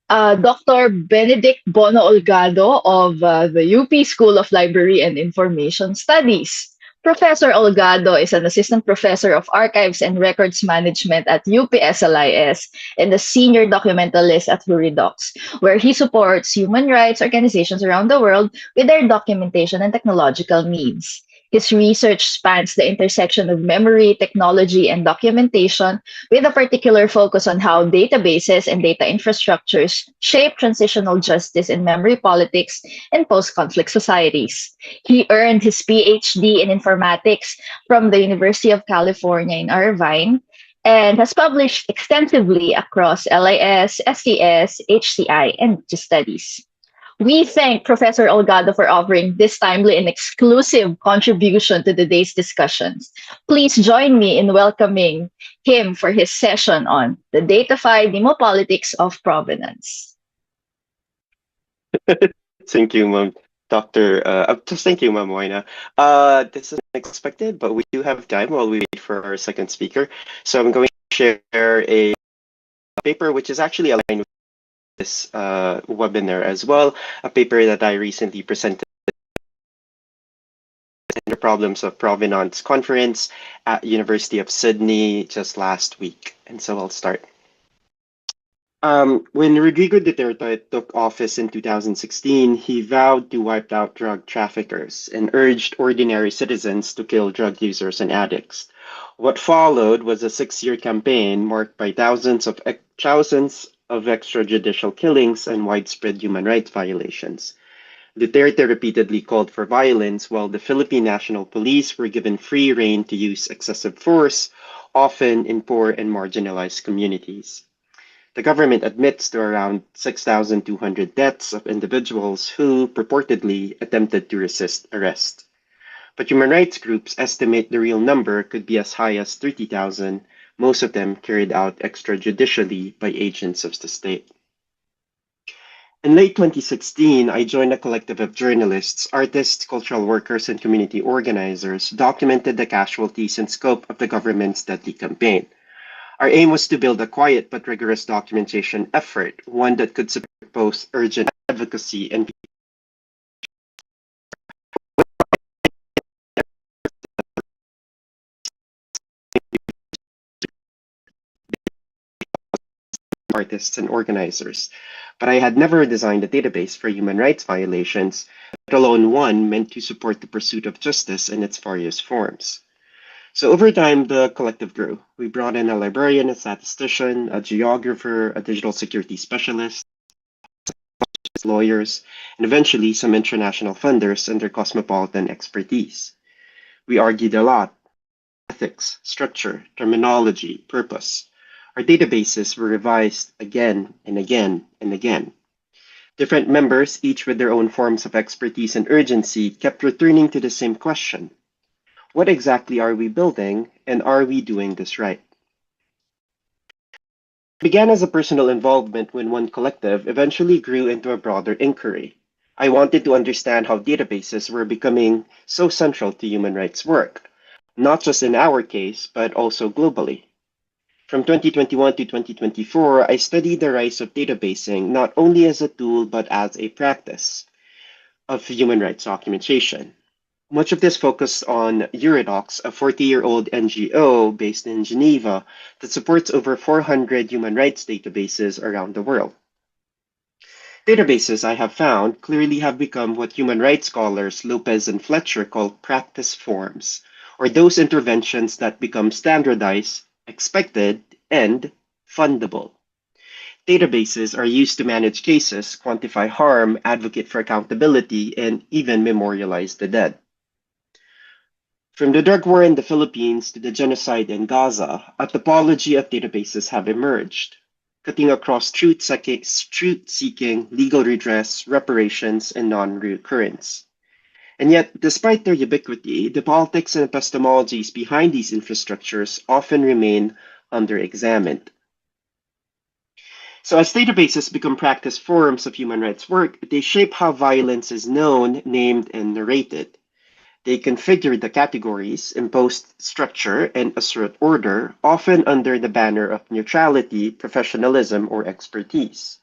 Dr. Benedict Bono Olgado of the UP School of Library and Information Studies. Professor Olgado is an assistant professor of archives and records management at UP SLIS and a senior documentalist at Huridocs, where he supports human rights organizations around the world with their documentation and technological needs. His research spans the intersection of memory, technology, and documentation, with a particular focus on how databases and data infrastructures shape transitional justice and memory politics in post conflict societies. He earned his PhD in informatics from the University of California in Irvine and has published extensively across LIS, STS, HCI, and studies. We thank Professor Olgado for offering this timely and exclusive contribution to today's discussions. Please join me in welcoming him for his session on the datafied demopolitics of provenance. Thank you, Ma'am. Thank you, Ma'am Moina. This is unexpected, but we do have time while we wait for our second speaker. So I'm going to share a paper which is actually aligned with this webinar as well, a paper that I recently presented in the Problems of Provenance conference at University of Sydney just last week. And so I'll start. When Rodrigo Duterte took office in 2016, he vowed to wipe out drug traffickers and urged ordinary citizens to kill drug users and addicts. What followed was a 6-year campaign marked by thousands of extrajudicial killings and widespread human rights violations. Duterte repeatedly called for violence, while the Philippine National Police were given free rein to use excessive force, often in poor and marginalized communities. The government admits to around 6,200 deaths of individuals who purportedly attempted to resist arrest. But human rights groups estimate the real number could be as high as 30,000, most of them carried out extrajudicially by agents of the state. In late 2016, I joined a collective of journalists, artists, cultural workers, and community organizers documented the casualties and scope of the government's deadly campaign. Our aim was to build a quiet but rigorous documentation effort, one that could support both urgent advocacy and artists and organizers. But I had never designed a database for human rights violations, let alone one meant to support the pursuit of justice in its various forms. So over time, the collective grew. We brought in a librarian, a statistician, a geographer, a digital security specialist, lawyers, and eventually some international funders and their cosmopolitan expertise. We argued a lot: ethics, structure, terminology, purpose. Our databases were revised again and again and again. Different members, each with their own forms of expertise and urgency, kept returning to the same question: what exactly are we building, and are we doing this right? It began as a personal involvement when one collective eventually grew into a broader inquiry. I wanted to understand how databases were becoming so central to human rights work, not just in our case, but also globally. From 2021 to 2024, I studied the rise of databasing not only as a tool, but as a practice of human rights documentation. Much of this focused on Uridocs, a 40-year-old NGO based in Geneva that supports over 400 human rights databases around the world. Databases, I have found, clearly have become what human rights scholars Lopez and Fletcher call practice forms, or those interventions that become standardized, expected, and fundable. Databases are used to manage cases, quantify harm, advocate for accountability, and even memorialize the dead. From the drug war in the Philippines to the genocide in Gaza, a topology of databases have emerged, cutting across truth-seeking, legal redress, reparations, and non-reoccurrence. And yet, despite their ubiquity, the politics and epistemologies behind these infrastructures often remain under-examined. So as databases become practice forms of human rights work, they shape how violence is known, named, and narrated. They configure the categories, impose structure, and assert order, often under the banner of neutrality, professionalism, or expertise.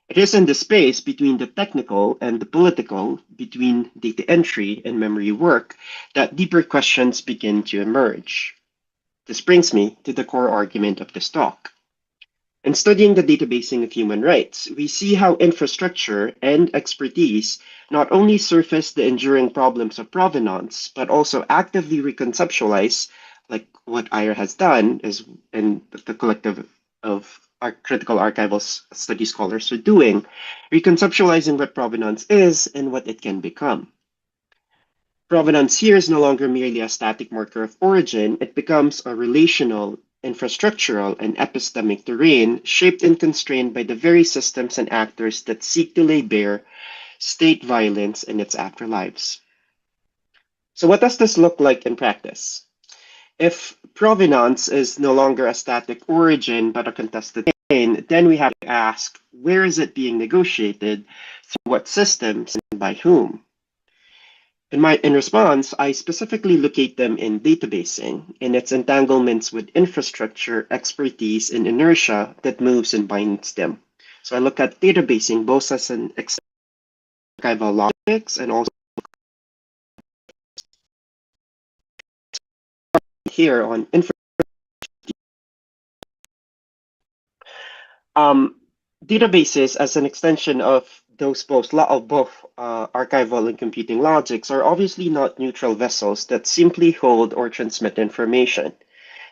It is in the space between the technical and the political, between data entry and memory work, that deeper questions begin to emerge. This brings me to the core argument of this talk. In studying the databasing of human rights, we see how infrastructure and expertise not only surface the enduring problems of provenance, but also actively reconceptualize, like what Iyra has done and the collective of our critical archival study scholars are doing, reconceptualizing what provenance is and what it can become. Provenance here is no longer merely a static marker of origin, it becomes a relational, infrastructural, and epistemic terrain shaped and constrained by the very systems and actors that seek to lay bare state violence in its afterlives. So, what does this look like in practice? If provenance is no longer a static origin but a contested terrain, then we have to ask, where is it being negotiated, through what systems, and by whom? In response, I specifically locate them in databasing, in its entanglements with infrastructure, expertise, and inertia that moves and binds them. So I look at databasing both as an archival logics and also here on databases as an extension of both archival and computing logics are obviously not neutral vessels that simply hold or transmit information.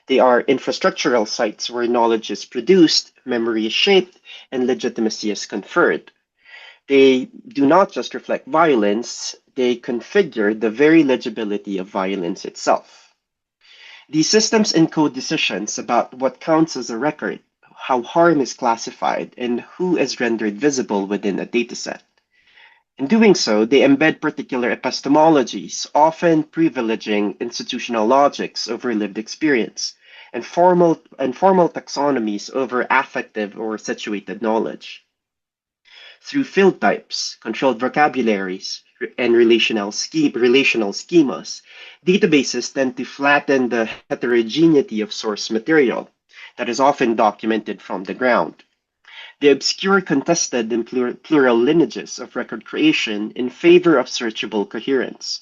They are infrastructural sites where knowledge is produced, memory is shaped, and legitimacy is conferred. They do not just reflect violence, they configure the very legibility of violence itself. These systems encode decisions about what counts as a record, how harm is classified, and who is rendered visible within a dataset. In doing so, they embed particular epistemologies, often privileging institutional logics over lived experience, and formal taxonomies over affective or situated knowledge. Through field types, controlled vocabularies, and relational schemas, databases tend to flatten the heterogeneity of source material that is often documented from the ground. They obscure contested and plural lineages of record creation in favor of searchable coherence.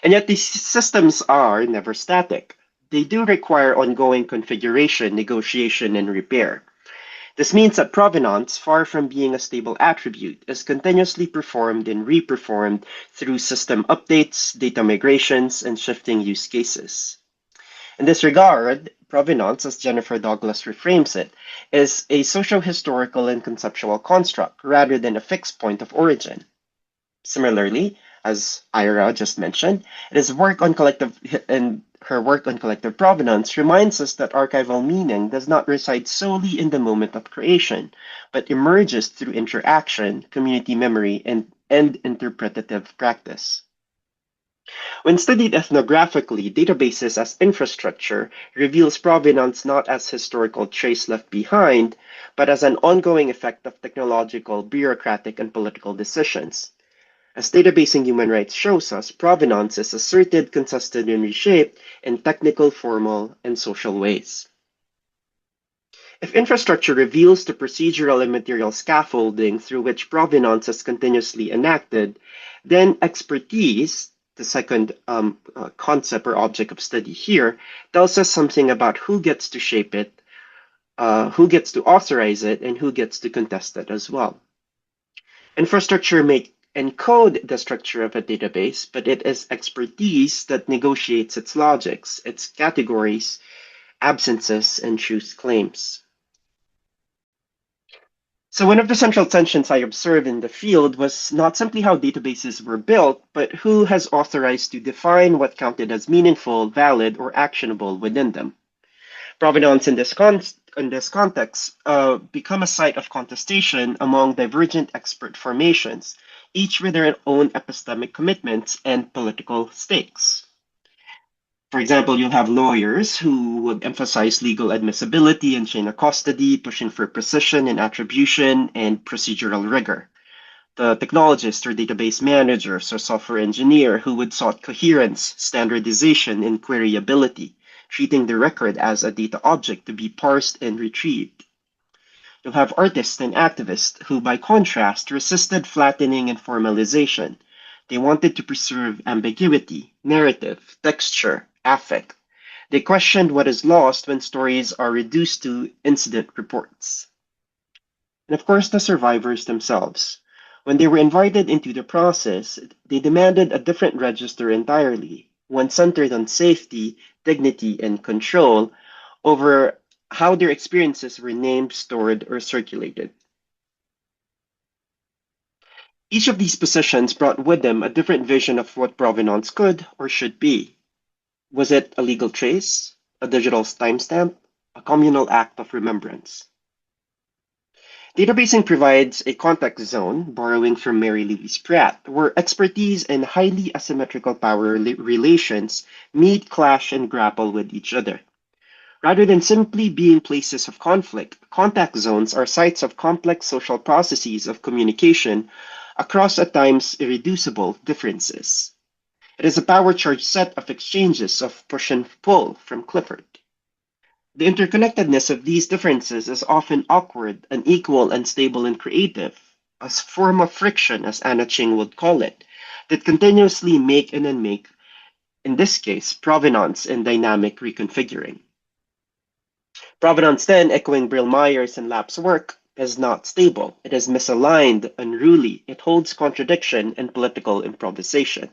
And yet these systems are never static. They do require ongoing configuration, negotiation, and repair. This means that provenance, far from being a stable attribute, is continuously performed and reperformed through system updates, data migrations, and shifting use cases. In this regard, provenance, as Jennifer Douglas reframes it, is a socio-historical and conceptual construct rather than a fixed point of origin. Similarly, as Iyra just mentioned, her work on collective provenance reminds us that archival meaning does not reside solely in the moment of creation, but emerges through interaction, community memory, and interpretative practice. When studied ethnographically, databases as infrastructure reveals provenance not as historical trace left behind, but as an ongoing effect of technological, bureaucratic, and political decisions. As databasing human rights shows us, provenance is asserted, contested, and reshaped in technical, formal, and social ways. If infrastructure reveals the procedural and material scaffolding through which provenance is continuously enacted, then expertise, the second concept or object of study here, tells us something about who gets to shape it, who gets to authorize it, and who gets to contest it as well. Infrastructure may encode the structure of a database, but it is expertise that negotiates its logics, its categories, absences, and truth claims. So one of the central tensions I observed in the field was not simply how databases were built, but who has authorized to define what counted as meaningful, valid, or actionable within them. Provenance in this context become a site of contestation among divergent expert formations, each with their own epistemic commitments and political stakes. For example, you'll have lawyers who would emphasize legal admissibility and chain of custody, pushing for precision and attribution and procedural rigor. The technologist or database managers or software engineer who would sought coherence, standardization, and queryability, treating the record as a data object to be parsed and retrieved. You'll have artists and activists who, by contrast, resisted flattening and formalization. They wanted to preserve ambiguity, narrative, texture, affect. They questioned what is lost when stories are reduced to incident reports. And of course, the survivors themselves. When they were invited into the process, they demanded a different register entirely, one centered on safety, dignity, and control over how their experiences were named, stored, or circulated. Each of these positions brought with them a different vision of what provenance could or should be. Was it a legal trace, a digital timestamp, a communal act of remembrance? Databasing provides a context zone, borrowing from Mary Louise Pratt, where expertise and highly asymmetrical power relations meet, clash, and grapple with each other. Rather than simply being places of conflict, contact zones are sites of complex social processes of communication across at times irreducible differences. It is a power-charged set of exchanges of push and pull from Clifford. The interconnectedness of these differences is often awkward, unequal, unstable, and creative, a form of friction, as Anna Ching would call it, that continuously make and unmake, in this case, provenance and dynamic reconfiguring. Provenance then, echoing Brill Myers and Lapp's work, is not stable. It is misaligned, unruly. It holds contradiction and political improvisation.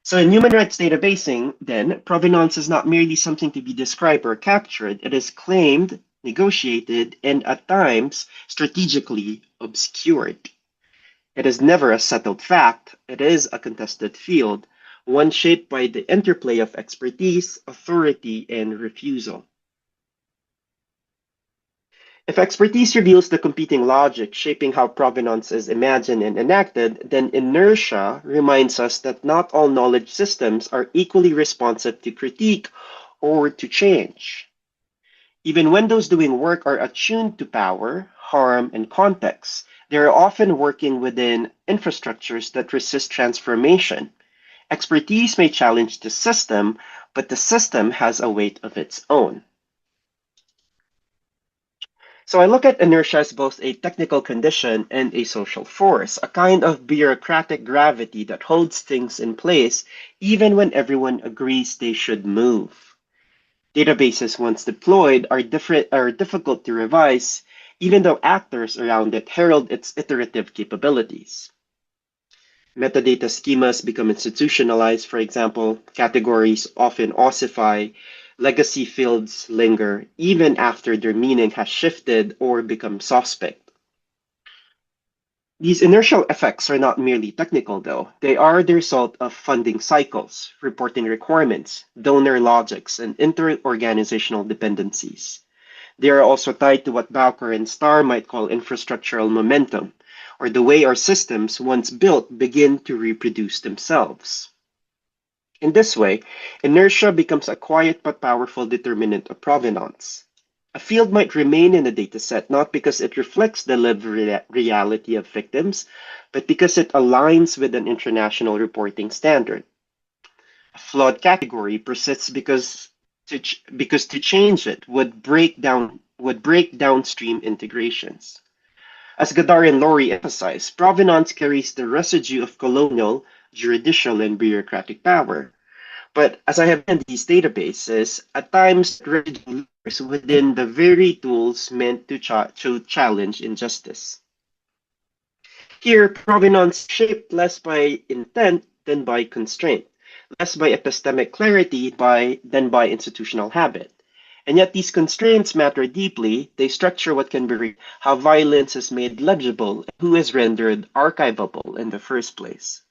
So in human rights databasing, then, provenance is not merely something to be described or captured. It is claimed, negotiated, and at times strategically obscured. It is never a settled fact. It is a contested field, one shaped by the interplay of expertise, authority, and refusal. If expertise reveals the competing logic shaping how provenance is imagined and enacted, then inertia reminds us that not all knowledge systems are equally responsive to critique or to change. Even when those doing work are attuned to power, harm, and context, they are often working within infrastructures that resist transformation. Expertise may challenge the system, but the system has a weight of its own. So I look at inertia as both a technical condition and a social force, a kind of bureaucratic gravity that holds things in place even when everyone agrees they should move. Databases, once deployed, are difficult to revise, even though actors around it herald its iterative capabilities. Metadata schemas become institutionalized, for example, categories often ossify, legacy fields linger even after their meaning has shifted or become suspect. These inertial effects are not merely technical, though. They are the result of funding cycles, reporting requirements, donor logics, and inter-organizational dependencies. They are also tied to what Bowker and Starr might call infrastructural momentum, or the way our systems, once built, begin to reproduce themselves. In this way, inertia becomes a quiet but powerful determinant of provenance. A field might remain in a dataset not because it reflects the lived reality of victims, but because it aligns with an international reporting standard. A flawed category persists because to change it would break downstream integrations. As Gadar and Laurie emphasize, provenance carries the residue of colonial, judicial, and bureaucratic power. But as I have in these databases, at times residue lingers within the very tools meant to challenge injustice. Here, provenance is shaped less by intent than by constraint, less by epistemic clarity than by institutional habit. And yet these constraints matter deeply. They structure what can be read, how violence is made legible, and who is rendered archivable in the first place.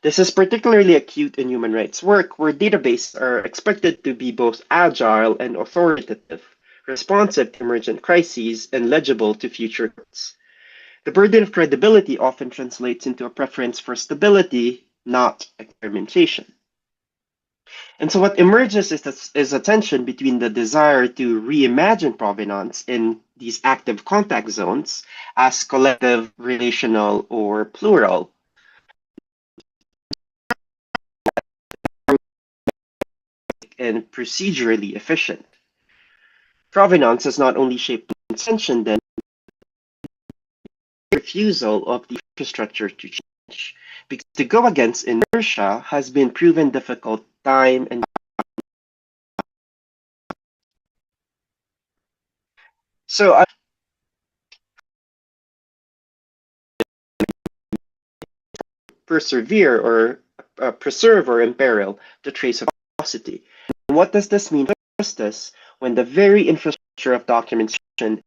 This is particularly acute in human rights work, where databases are expected to be both agile and authoritative, responsive to emergent crises, and legible to future threats. The burden of credibility often translates into a preference for stability, not experimentation. And so what emerges is a tension between the desire to reimagine provenance in these active contact zones as collective, relational, or plural, and procedurally efficient. Provenance has not only shaped intention, then refusal of the infrastructure to change, because to go against inertia has been proven difficult time and so I persevere or preserve or imperil the trace of velocity. And what does this mean for justice when the very infrastructure of documentation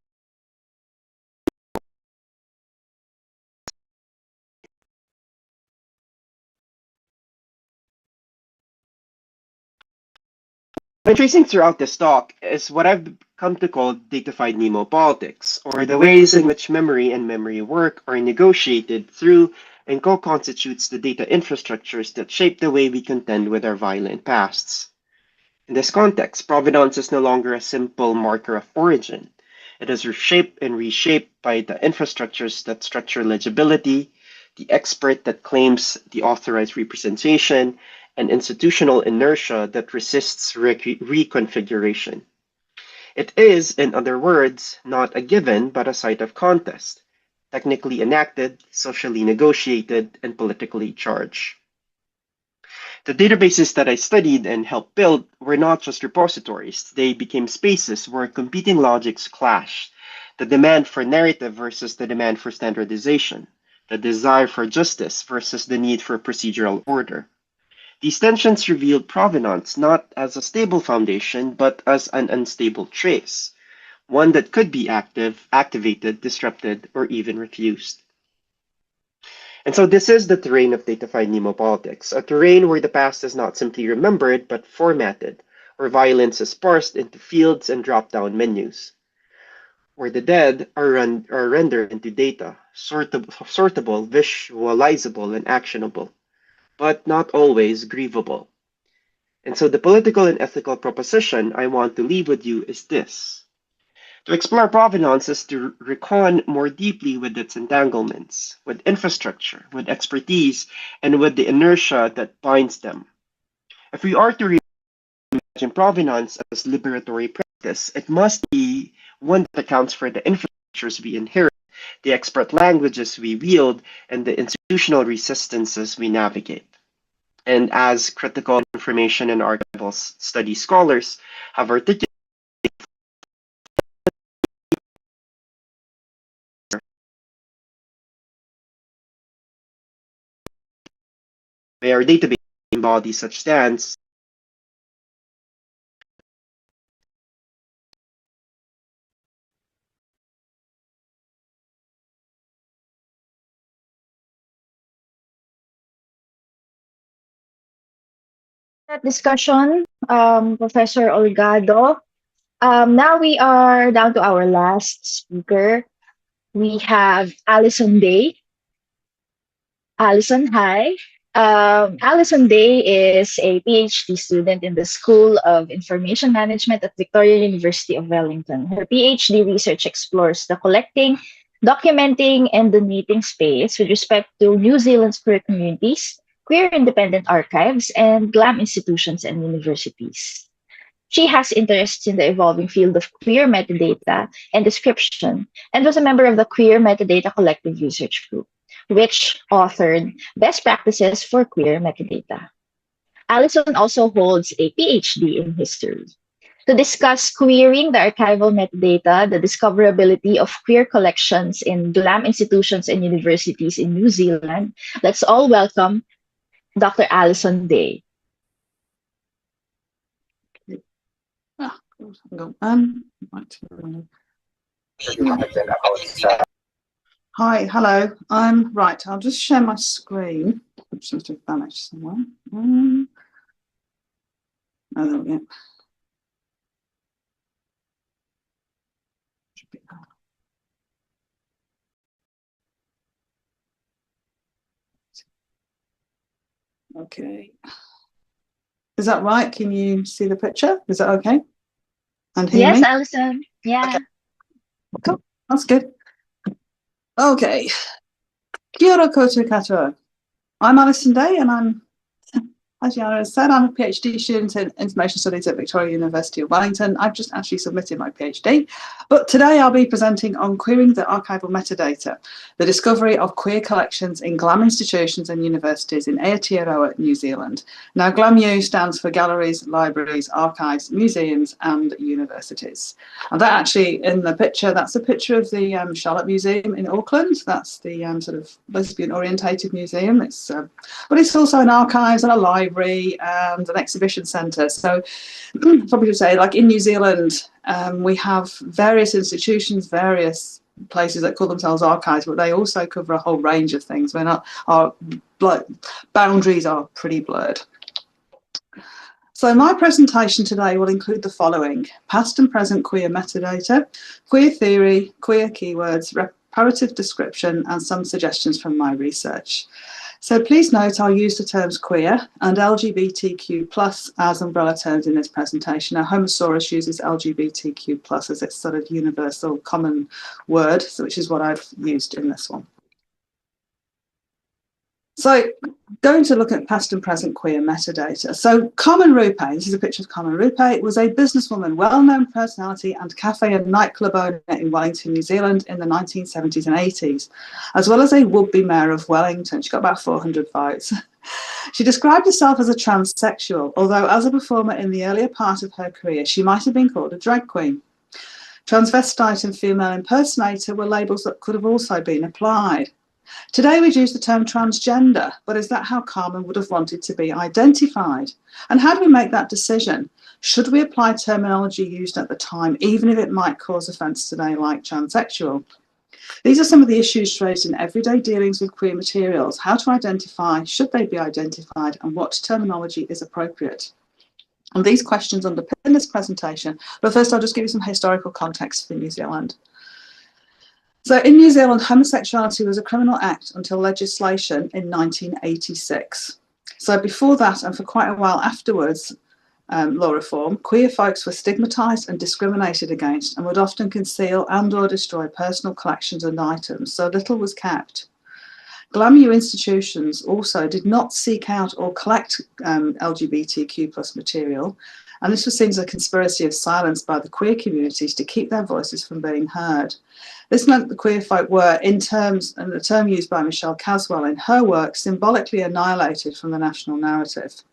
been tracing throughout this talk is what I've come to call datafied mnemopolitics, or the ways in which memory and memory work are negotiated through and co-constitutes the data infrastructures that shape the way we contend with our violent pasts. In this context, provenance is no longer a simple marker of origin. It is reshaped and reshaped by the infrastructures that structure legibility, the expert that claims the authorized representation, and institutional inertia that resists reconfiguration. It is, in other words, not a given but a site of contest, technically enacted, socially negotiated, and politically charged. The databases that I studied and helped build were not just repositories, they became spaces where competing logics clashed. The demand for narrative versus the demand for standardization, the desire for justice versus the need for procedural order. These tensions revealed provenance not as a stable foundation, but as an unstable trace, one that could be activated, disrupted, or even refused. And so this is the terrain of datafied mnemopolitics, a terrain where the past is not simply remembered, but formatted, where violence is parsed into fields and drop-down menus, where the dead are rendered into data, sortable, visualizable, and actionable, but not always grievable. And so the political and ethical proposition I want to leave with you is this. To explore provenance is to recon more deeply with its entanglements, with infrastructure, with expertise, and with the inertia that binds them. If we are to reimagine provenance as liberatory practice, it must be one that accounts for the infrastructures we inherit, the expert languages we wield, and the institutional resistances we navigate. And as critical information and archival study scholars have articulated, where database embody such stance, That discussion, Professor Olgado. Now we are down to our last speaker. We have Alison Day. Alison, hi. Alison Day is a PhD student in the School of Information Management at Victoria University of Wellington. Her PhD research explores the collecting, documenting, and donating space with respect to New Zealand's queer communities, queer independent archives, and GLAM institutions and universities. She has interests in the evolving field of queer metadata and description, and was a member of the Queer Metadata Collective Research Group, which authored Best Practices for Queer Metadata. Alison also holds a PhD in history. To discuss queering the archival metadata, the discoverability of queer collections in GLAM institutions and universities in New Zealand, let's all welcome Dr. Alison Day. Right. Hi, hello. Right. I'll just share my screen, which seems to have vanished somewhere. Oh, there we go. Okay. Is that right? Can you see the picture? Is that okay? And hear me? Yes, Alison. Yeah. Okay. Cool. That's good. Okay. Kia ora koutou katoa. I'm Alison Day, and as Iyra has said, I'm a PhD student in Information Studies at Victoria University of Wellington. I've just actually submitted my PhD, but today I'll be presenting on querying the archival metadata, the discovery of queer collections in GLAM institutions and universities in Aotearoa, New Zealand. Now, GLAM-U stands for Galleries, Libraries, Archives, Museums and Universities. And that actually, in the picture, that's a picture of the Charlotte Museum in Auckland. That's the sort of lesbian-orientated museum. It's but it's also an archives and a library and an exhibition centre. So probably should say, like in New Zealand, we have various institutions, various places that call themselves archives, but they also cover a whole range of things. Our boundaries are pretty blurred. So my presentation today will include the following: past and present queer metadata, queer theory, queer keywords, reparative description, and some suggestions from my research. So please note I'll use the terms queer and LGBTQ+ as umbrella terms in this presentation. Now, Homosaurus uses LGBTQ+ as its sort of universal common word, which is what I've used in this one. So going to look at past and present queer metadata. So Carmen Rupe, this is a picture of Carmen Rupe, was a businesswoman, well-known personality and cafe and nightclub owner in Wellington, New Zealand in the 1970s and 80s, as well as a would-be mayor of Wellington. She got about 400 votes. She described herself as a transsexual, although as a performer in the earlier part of her career, she might have been called a drag queen. Transvestite and female impersonator were labels that could have also been applied. Today we'd use the term transgender, but is that how Carmen would have wanted to be identified? And how do we make that decision? Should we apply terminology used at the time, even if it might cause offence today, like transsexual? These are some of the issues raised in everyday dealings with queer materials: how to identify, should they be identified, and what terminology is appropriate. And these questions underpin this presentation, but first I'll just give you some historical context for New Zealand. So in New Zealand, homosexuality was a criminal act until legislation in 1986. So before that, and for quite a while afterwards, law reform, queer folks were stigmatised and discriminated against and would often conceal and/or destroy personal collections and items, so little was kept. GLAM-U institutions also did not seek out or collect LGBTQ+ material, and this was seen as a conspiracy of silence by the queer communities to keep their voices from being heard. This meant the queer folk were, in terms, and the term used by Michelle Caswell in her work, symbolically annihilated from the national narrative.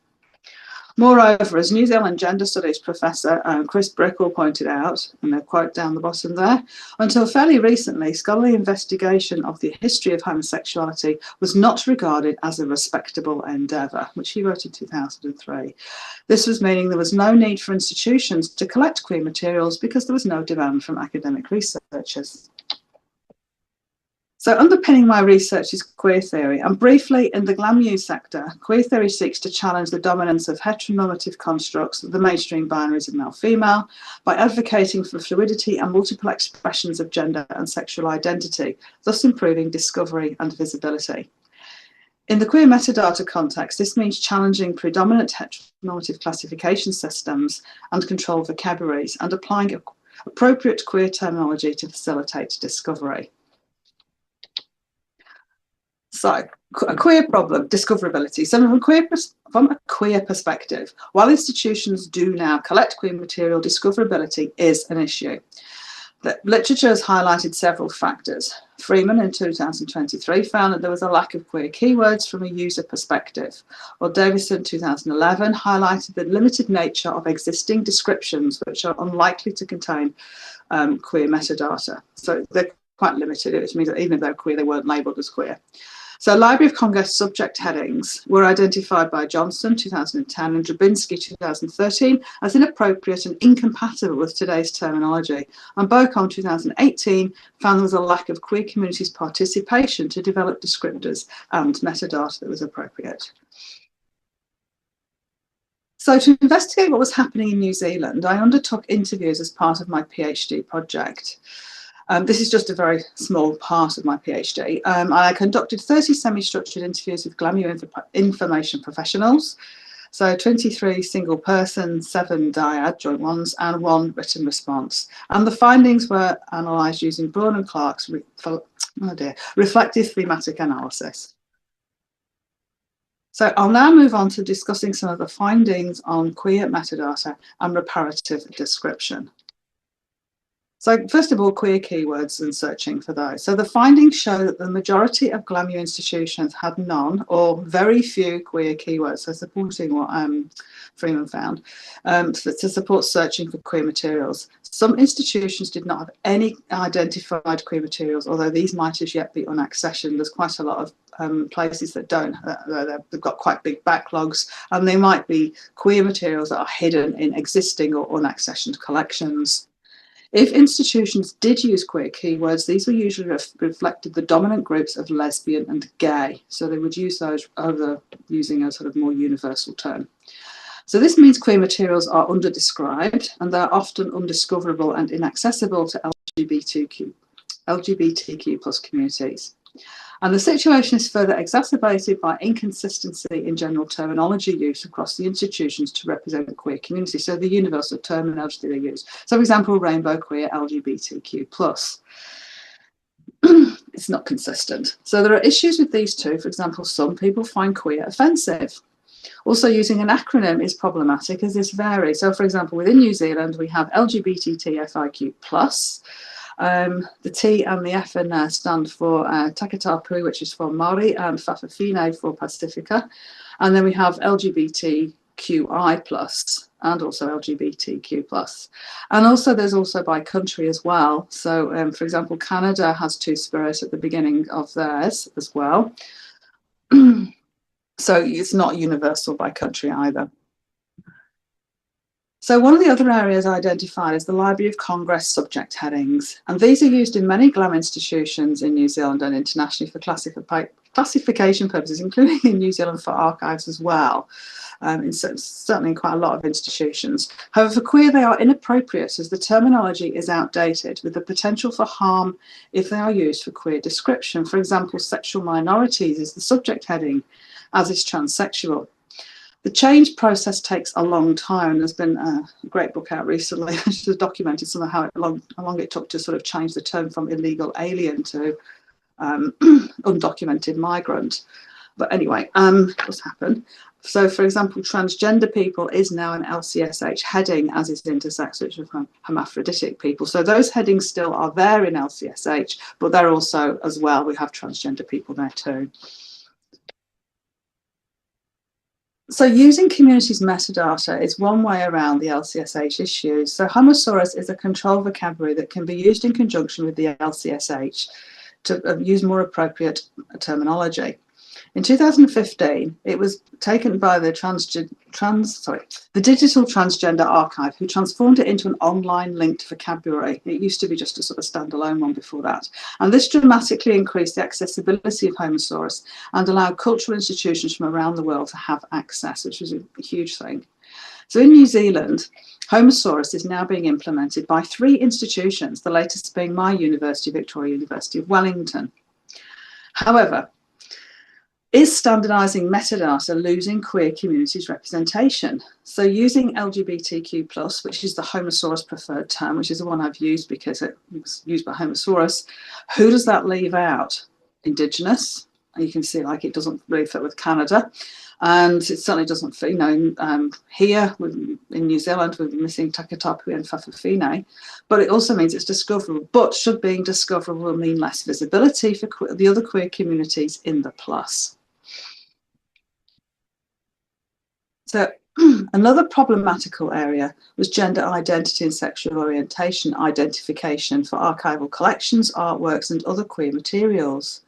Moreover, as New Zealand gender studies professor Chris Brickell pointed out, and a quote down the bottom there, until fairly recently, scholarly investigation of the history of homosexuality was not regarded as a respectable endeavour, which he wrote in 2003. This was meaning there was no need for institutions to collect queer materials because there was no demand from academic researchers. So underpinning my research is queer theory, and briefly in the GLAM-U sector, queer theory seeks to challenge the dominance of heteronormative constructs, the mainstream binaries of male-female, by advocating for fluidity and multiple expressions of gender and sexual identity, thus improving discovery and visibility. In the queer metadata context, this means challenging predominant heteronormative classification systems and control vocabularies, and applying appropriate queer terminology to facilitate discovery. So, a queer problem, discoverability. So from a queer perspective, while institutions do now collect queer material, discoverability is an issue. The literature has highlighted several factors. Freeman in 2023 found that there was a lack of queer keywords from a user perspective, while Davison in 2011 highlighted the limited nature of existing descriptions which are unlikely to contain queer metadata. So they're quite limited, which means that even if they're queer, they weren't labelled as queer. So Library of Congress subject headings were identified by Johnston 2010 and Drabinski 2013 as inappropriate and incompatible with today's terminology. And BOCOM 2018 found there was a lack of queer communities' participation to develop descriptors and metadata that was appropriate. So to investigate what was happening in New Zealand, I undertook interviews as part of my PhD project. This is just a very small part of my PhD. I conducted 30 semi-structured interviews with GLAM-U information professionals, so 23 single person, 7 dyad joint ones, and 1 written response. And the findings were analysed using Braun and Clark's reflective thematic analysis. So I'll now move on to discussing some of the findings on queer metadata and reparative description. So first of all, queer keywords and searching for those. So the findings show that the majority of GLAM institutions had none or very few queer keywords, so supporting what Freeman found, to support searching for queer materials. Some institutions did not have any identified queer materials, although these might as yet be unaccessioned. There's quite a lot of places that don't. They've got quite big backlogs, and they might be queer materials that are hidden in existing or unaccessioned collections. If institutions did use queer keywords, these were usually reflected the dominant groups of lesbian and gay. So they would use those over using a sort of more universal term. So this means queer materials are underdescribed and they're often undiscoverable and inaccessible to LGBTQ plus communities. And the situation is further exacerbated by inconsistency in general terminology use across the institutions to represent the queer community. So the universal terminology they use. So for example, rainbow, queer, LGBTQ plus. It's not consistent. So there are issues with these two. For example, some people find queer offensive. Also, using an acronym is problematic as this varies. So for example, within New Zealand, we have LGBTTFIQ plus. The T and the F in there stand for Takatapu, which is for Māori, and Whawhawhine for Pacifica. And then we have LGBTQI plus and also LGBTQ plus. And also there's also by country as well. So for example, Canada has two-spirit at the beginning of theirs as well. So it's not universal by country either. So one of the other areas identified is the Library of Congress subject headings. And these are used in many GLAM institutions in New Zealand and internationally for classification purposes, including in New Zealand for archives as well, certainly in quite a lot of institutions. However, for queer, they are inappropriate as the terminology is outdated with the potential for harm if they are used for queer description. For example, sexual minorities is the subject heading, as is transsexual. The change process takes a long time. There's been a great book out recently which has documented some of how long it took to sort of change the term from illegal alien to undocumented migrant. But anyway, what's happened? So, for example, transgender people is now an LCSH heading, as is intersex, which is hermaphroditic people. So those headings still are there in LCSH, but they're also, as well, we have transgender people there too. So using communities metadata is one way around the LCSH issues. So homosaurus is a control vocabulary that can be used in conjunction with the LCSH to use more appropriate terminology. In 2015, it was taken by the Digital Transgender Archive, who transformed it into an online linked vocabulary. It used to be just a sort of standalone one before that. And this dramatically increased the accessibility of homosaurus and allowed cultural institutions from around the world to have access, which was a huge thing. So in New Zealand, homosaurus is now being implemented by 3 institutions, the latest being my university, Victoria University of Wellington. However, is standardising metadata losing queer communities representation? So using LGBTQ+, which is the homosaurus preferred term, which is the one I've used because it was used by homosaurus, who does that leave out? Indigenous, and you can see like it doesn't really fit with Canada. And it certainly doesn't fit, here in New Zealand, we're missing Takatapu and Whawhawhine, but it also means it's discoverable. But should being discoverable mean less visibility for the other queer communities in the plus? So another problematical area was gender identity and sexual orientation identification for archival collections, artworks, and other queer materials.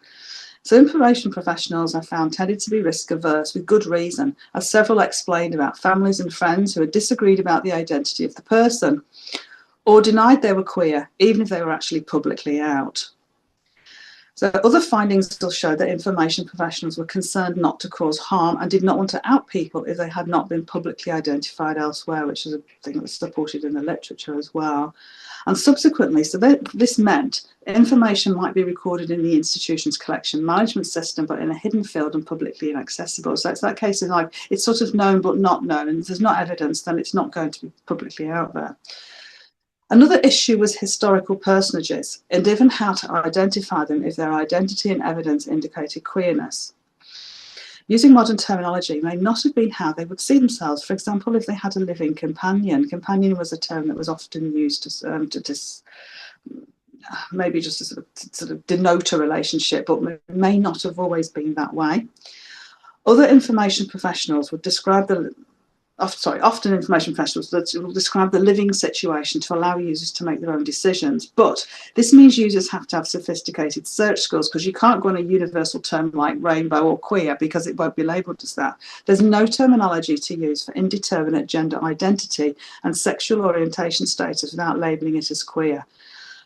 So information professionals are found tended to be risk averse with good reason, as several explained about families and friends who had disagreed about the identity of the person or denied they were queer, even if they were actually publicly out. So other findings still show that information professionals were concerned not to cause harm and did not want to out people if they had not been publicly identified elsewhere, which is a thing that's supported in the literature as well. And subsequently, so this meant information might be recorded in the institution's collection management system, but in a hidden field and publicly inaccessible. So it's that case of like, it's sort of known but not known, and if there's not evidence, then it's not going to be publicly out there. Another issue was historical personages and even how to identify them if their identity and evidence indicated queerness. Using modern terminology may not have been how they would see themselves. For example, if they had a living companion. Companion was a term that was often used to maybe just to sort of denote a relationship, but may not have always been that way. Other information professionals would describe often information professionals will describe the living situation to allow users to make their own decisions. But this means users have to have sophisticated search skills, because you can't go on a universal term like rainbow or queer because it won't be labelled as that. There's no terminology to use for indeterminate gender identity and sexual orientation status without labelling it as queer.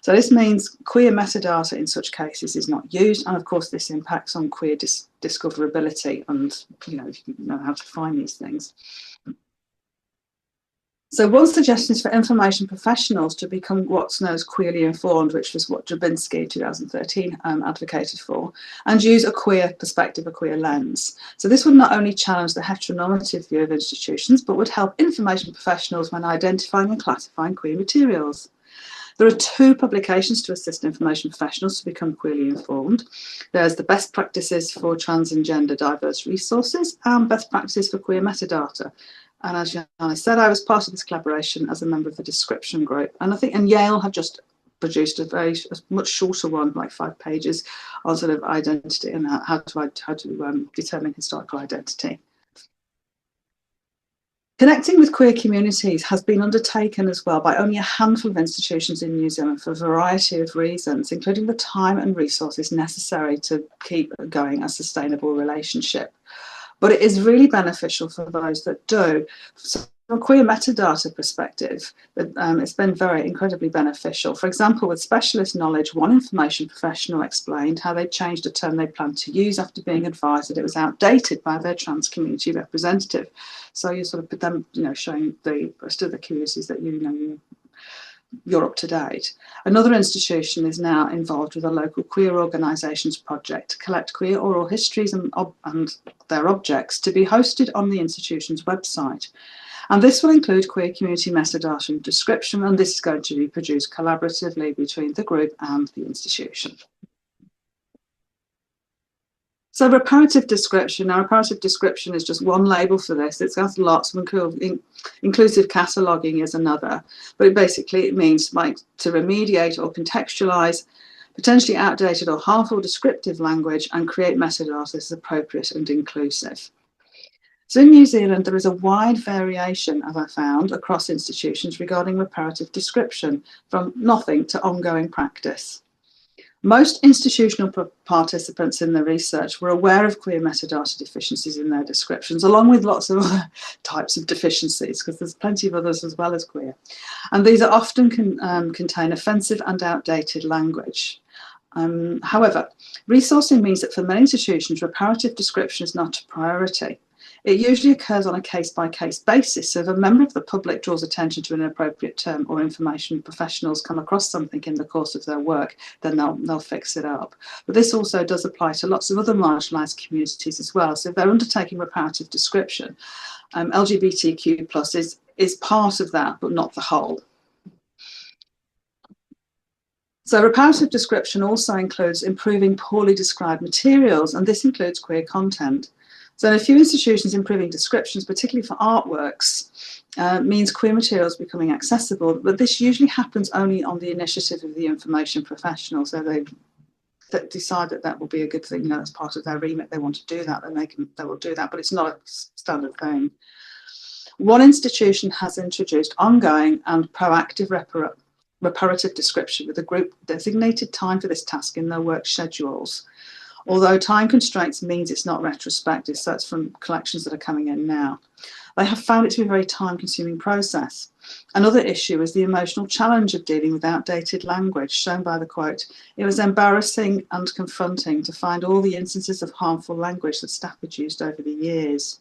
So this means queer metadata in such cases is not used, and of course this impacts on queer discoverability and, if you know how to find these things. So one suggestion is for information professionals to become what's known as queerly informed, which was what Drabinski in 2013 advocated for, and use a queer perspective, a queer lens. So this would not only challenge the heteronormative view of institutions, but would help information professionals when identifying and classifying queer materials. There are 2 publications to assist information professionals to become queerly informed. There's the best practices for trans and gender diverse resources and best practices for queer metadata. And as Jana said, I was part of this collaboration as a member of the description group. And I think Yale have just produced a much shorter one, like 5 pages, on sort of identity and how to determine historical identity. Connecting with queer communities has been undertaken as well by only a handful of institutions in New Zealand for a variety of reasons, including the time and resources necessary to keep going a sustainable relationship. But it is really beneficial for those that do. So from a queer metadata perspective, it's been incredibly beneficial. For example, with specialist knowledge, one information professional explained how they changed a term they planned to use after being advised that it was outdated by their trans community representative. So you sort of put them, showing the rest of the communities that you're up to date. Another institution is now involved with a local queer organisations project to collect queer oral histories and their objects to be hosted on the institution's website. And this will include queer community metadata and description, and this is going to be produced collaboratively between the group and the institution. So reparative description. Now, reparative description is just one label for this. It's got lots of inclusive cataloguing is another, but it means like to remediate or contextualise potentially outdated or harmful descriptive language and create metadata that is appropriate and inclusive. So in New Zealand, there is a wide variation, as I found, across institutions regarding reparative description, from nothing to ongoing practice. Most institutional participants in the research were aware of queer metadata deficiencies in their descriptions, along with lots of other types of deficiencies, because there's plenty of others as well as queer. And these are often contain offensive and outdated language. However, resourcing means that for many institutions, reparative description is not a priority. It usually occurs on a case-by-case basis. So if a member of the public draws attention to an inappropriate term or information professionals come across something in the course of their work, then they'll fix it up. But this also does apply to lots of other marginalised communities as well. So if they're undertaking reparative description, LGBTQ+ is part of that, but not the whole. So reparative description also includes improving poorly described materials, and this includes queer content. So in a few institutions, improving descriptions, particularly for artworks, means queer materials becoming accessible, but this usually happens only on the initiative of the information professional. So they decide that will be a good thing, that's part of their remit, they want to do that, then they will do that, but it's not a standard thing. One institution has introduced ongoing and proactive reparative description with a group designated time for this task in their work schedules. Although time constraints means it's not retrospective, so it's from collections that are coming in now. They have found it to be a very time-consuming process. Another issue is the emotional challenge of dealing with outdated language, shown by the quote, "It was embarrassing and confronting to find all the instances of harmful language that staff had used over the years."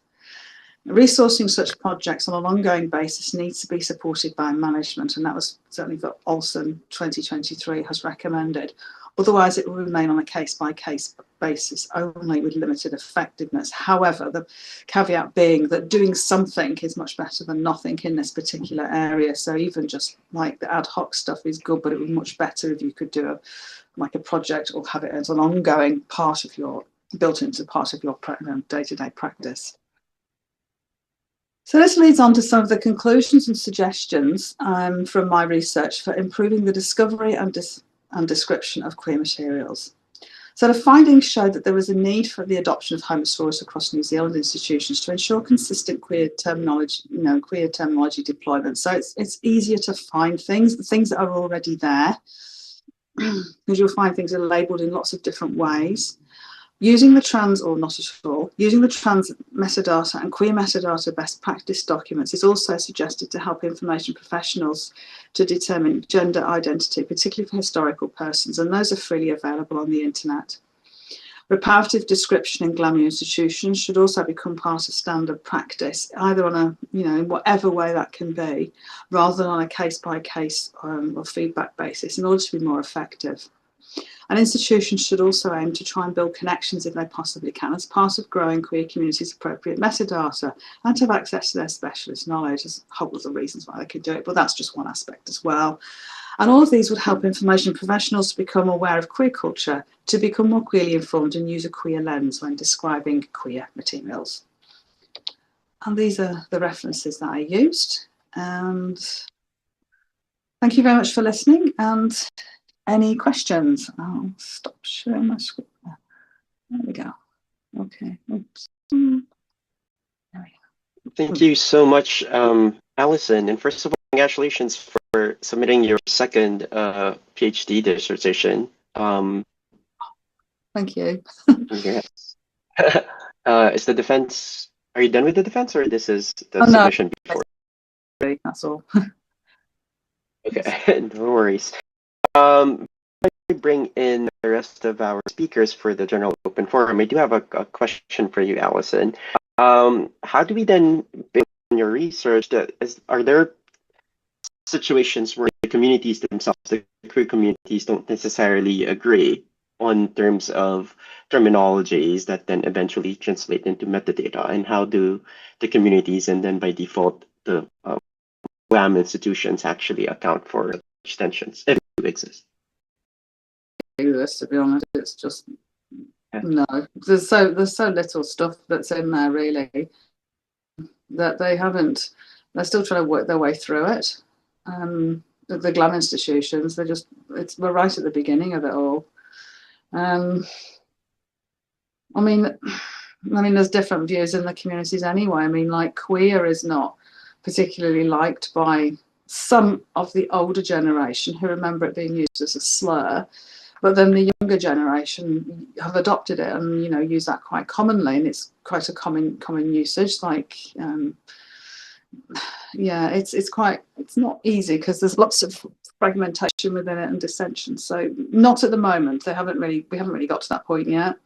Resourcing such projects on an ongoing basis needs to be supported by management, and that was certainly what Alison 2023 has recommended. Otherwise, it will remain on a case-by-case basis only with limited effectiveness. However, the caveat being that doing something is much better than nothing in this particular area. So even just like the ad hoc stuff is good, but it would be much better if you could do a project or have it as an ongoing part of your built into part of your day-to-day practice. So this leads on to some of the conclusions and suggestions from my research for improving the discovery and description of queer materials. So the findings showed that there was a need for the adoption of homosaurus across New Zealand institutions to ensure consistent queer terminology, queer terminology deployment. So it's easier to find things, the things that are already there, because you'll find things are labelled in lots of different ways. Using the trans, or not at all, using the trans metadata and queer metadata best practice documents is also suggested to help information professionals to determine gender identity, particularly for historical persons, and those are freely available on the internet. Reparative description in GLAM institutions should also become part of standard practice, either on a, in whatever way that can be, rather than on a case-by-case or feedback basis in order to be more effective. And institutions should also aim to try and build connections if they possibly can as part of growing queer communities' appropriate metadata and to have access to their specialist knowledge. There's a whole lot of reasons why they could do it, but that's just one aspect as well. And all of these would help information professionals to become aware of queer culture, to become more queerly informed and use a queer lens when describing queer materials. And these are the references that I used. And thank you very much for listening. And any questions? I'll stop sharing my screen. There we go. Okay. Oops. There we go. Thank you so much, Alison. And first of all, congratulations for submitting your second PhD dissertation. Thank you. Yes. Is the defense, are you done with the defense, or this is the submission before? That's all. Okay, no worries. I bring in the rest of our speakers for the general open forum. I do have a question for you, Alison. How do we then, based on your research, are there situations where the communities themselves, the queer communities, don't necessarily agree on terms of terminologies that then eventually translate into metadata? And how do the communities and then by default the GLAM institutions actually account for extensions, if they do exist? This, to be honest, it's just no. There's so little stuff that's in there really that they're still trying to work their way through it. The GLAM institutions, we're right at the beginning of it all. I mean, there's different views in the communities anyway. I mean, like queer is not particularly liked by some of the older generation who remember it being used as a slur. But then the younger generation have adopted it and, use that quite commonly, and it's quite a common usage. Like, yeah, it's not easy because there's lots of fragmentation within it and dissension. So not at the moment. We haven't really got to that point yet.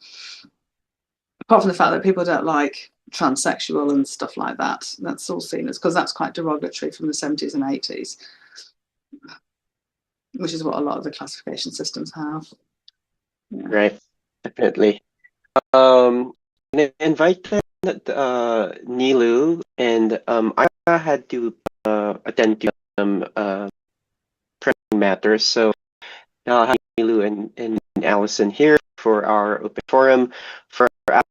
Apart from the fact that people don't like transsexual and stuff like that. That's all seen as, because that's quite derogatory from the 70s and 80s. Which is what a lot of the classification systems have. Yeah. Right, definitely. I invited Nilu, and I had to attend to some pressing matters, so I'll have Nilu and Alison here for our open forum. For our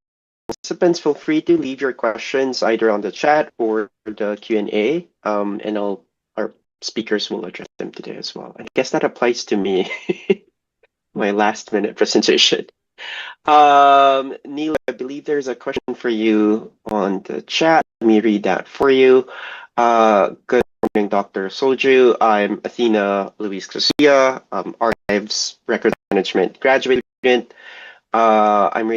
participants, feel free to leave your questions either on the chat or the Q&A, and our speakers will address them today as well. I guess that applies to me, my last minute presentation. Neil, I believe there's a question for you on the chat. Let me read that for you. Good morning, Dr. Solhjoo. I'm Athena Luis Garcia, Archives Record Management graduate student. I'm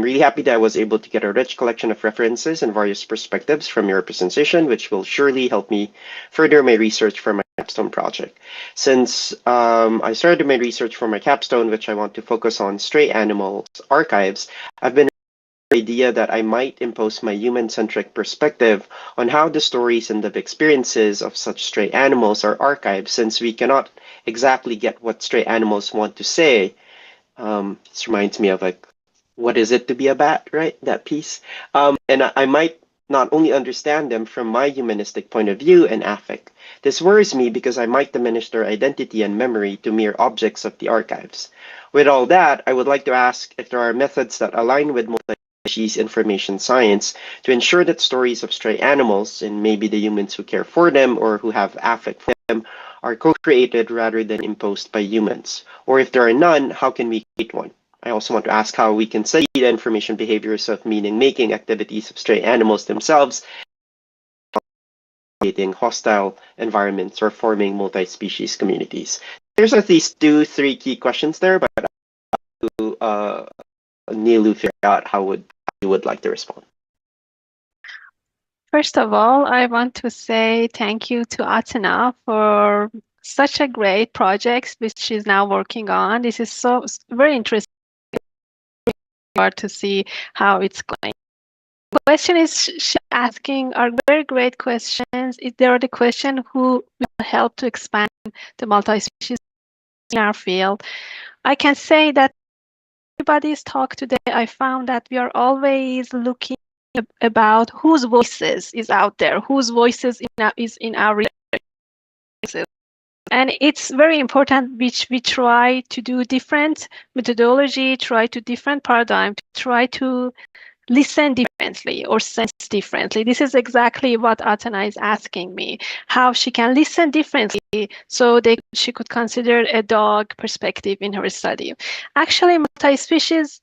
really happy that I was able to get a rich collection of references and various perspectives from your presentation, which will surely help me further my research for my capstone project. Since I started my research for my capstone, which I want to focus on stray animals archives, I've been the idea that I might impose my human-centric perspective on how the stories and the experiences of such stray animals are archived, since we cannot exactly get what stray animals want to say. This reminds me of what is it to be a bat, right? That piece. And I might not only understand them from my humanistic point of view and affect. This worries me because I might diminish their identity and memory to mere objects of the archives. With all that, I would like to ask if there are methods that align with multi-species information science to ensure that stories of stray animals, and maybe the humans who care for them or who have affect for them, are co-created rather than imposed by humans. Or if there are none, how can we create one? I also want to ask how we can study the information behaviors of meaning-making activities of stray animals themselves, creating hostile environments or forming multi-species communities. There's at least 2-3 key questions there, but Nilu figure out how you would like to respond. First of all, I want to say thank you to Atena for such a great project which she's now working on. This is so very interesting to see how it's going. The question is she's asking are very great questions. There are the question who will help to expand the multi-species in our field. I can say that everybody's talk today, I found that we are always looking about whose voices is out there, whose voices is in our research. And it's very important which we try to do different methodology, try to different paradigm, try to listen differently or sense differently. This is exactly what Atena is asking me, how she can listen differently so she could consider a dog perspective in her study. Actually, multi-species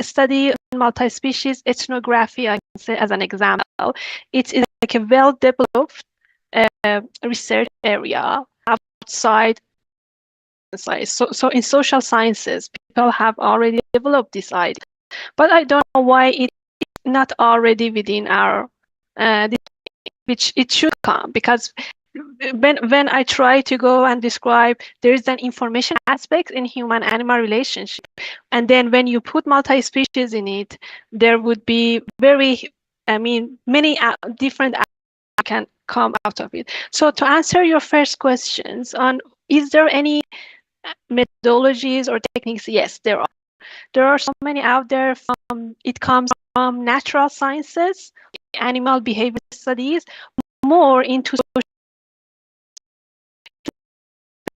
study, multi-species ethnography, I can say as an example, it is like a well-developed research area outside. So in social sciences, people have already developed this idea. But I don't know why it's not already within our, which it should come, because when I try to go and describe, there is an information aspect in human-animal relationship. And then when you put multi-species in it, there would be many different can come out of it. So to answer your first questions on, is there any methodologies or techniques? Yes, there are. There are so many out there. It comes from natural sciences, animal behavior studies, more into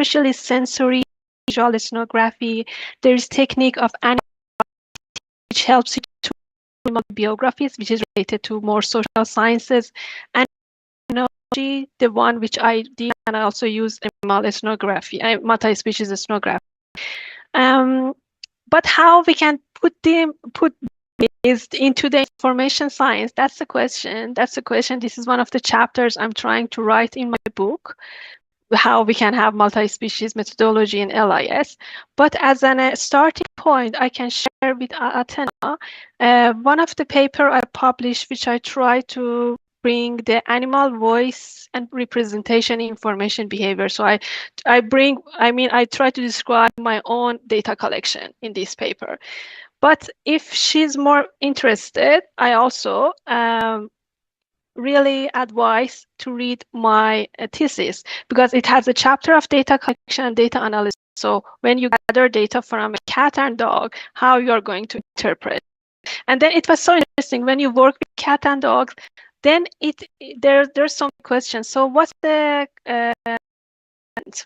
especially sensory visual ethnography. There is technique of animal which helps you to animal biographies, which is related to more social sciences, and the one which I did, and I also use animal ethnography, multi-species ethnography. But how we can put this into the information science? That's the question. That's the question. This is one of the chapters I'm trying to write in my book, how we can have multi-species methodology in LIS. But as a starting point, I can share with Atena one of the paper I published, which I try to bring the animal voice and representation information behavior. So I try to describe my own data collection in this paper. But if she's more interested, I also really advise to read my thesis, because it has a chapter of data collection and data analysis. So when you gather data from a cat and dog, how you're going to interpret. And then it was so interesting when you work with cat and dogs, then there's some questions. So what's the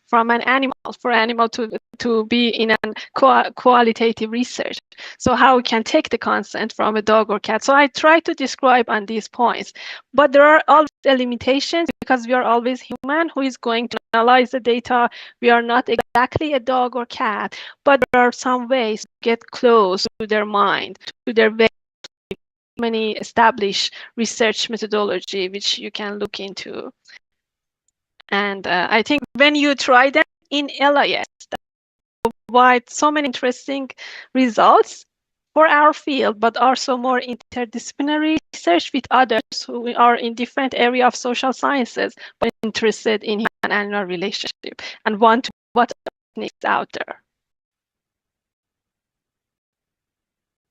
from an animal, for animal to be in a qualitative research? So how we can take the consent from a dog or cat? So I try to describe on these points, but there are always limitations, because we are always human who is going to analyze the data. We are not exactly a dog or cat, but there are some ways to get close to their mind, to their way. Many established research methodology which you can look into. And I think when you try them in LIS, that provide so many interesting results for our field, but also more interdisciplinary research with others who are in different area of social sciences, but interested in human-animal relationship and want to know what is out there.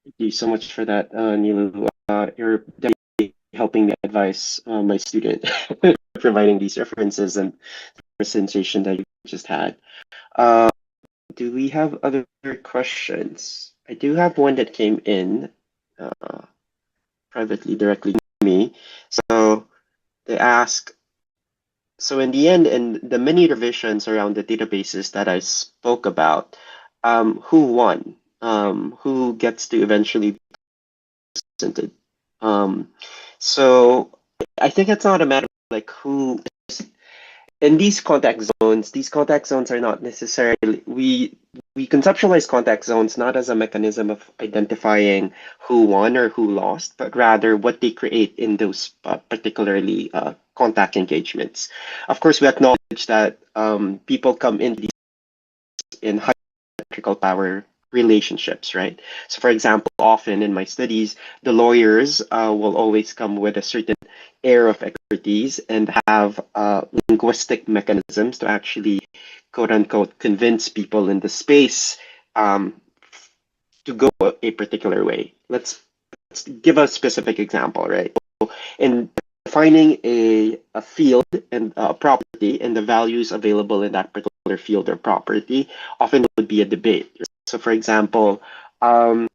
Thank you so much for that, Nilu. You're definitely helping me advise my student, providing these references and presentation that you just had. Do we have other questions? I do have one that came in privately, directly to me. So they ask, so in the end, in the many revisions around the databases that I spoke about, who won, who gets to eventually be presented. So I think it's not a matter of like who in these contact zones are not necessarily we conceptualize contact zones not as a mechanism of identifying who won or who lost, but rather what they create in those particularly contact engagements. Of course, we acknowledge that people come in these in hierarchical power relationships, right? So, for example, often in my studies, the lawyers will always come with a certain air of expertise and have linguistic mechanisms to actually, quote unquote, convince people in the space to go a particular way. Let's give a specific example, right? In defining a field and a property and the values available in that particular field or property, often would be a debate. So, for example, um,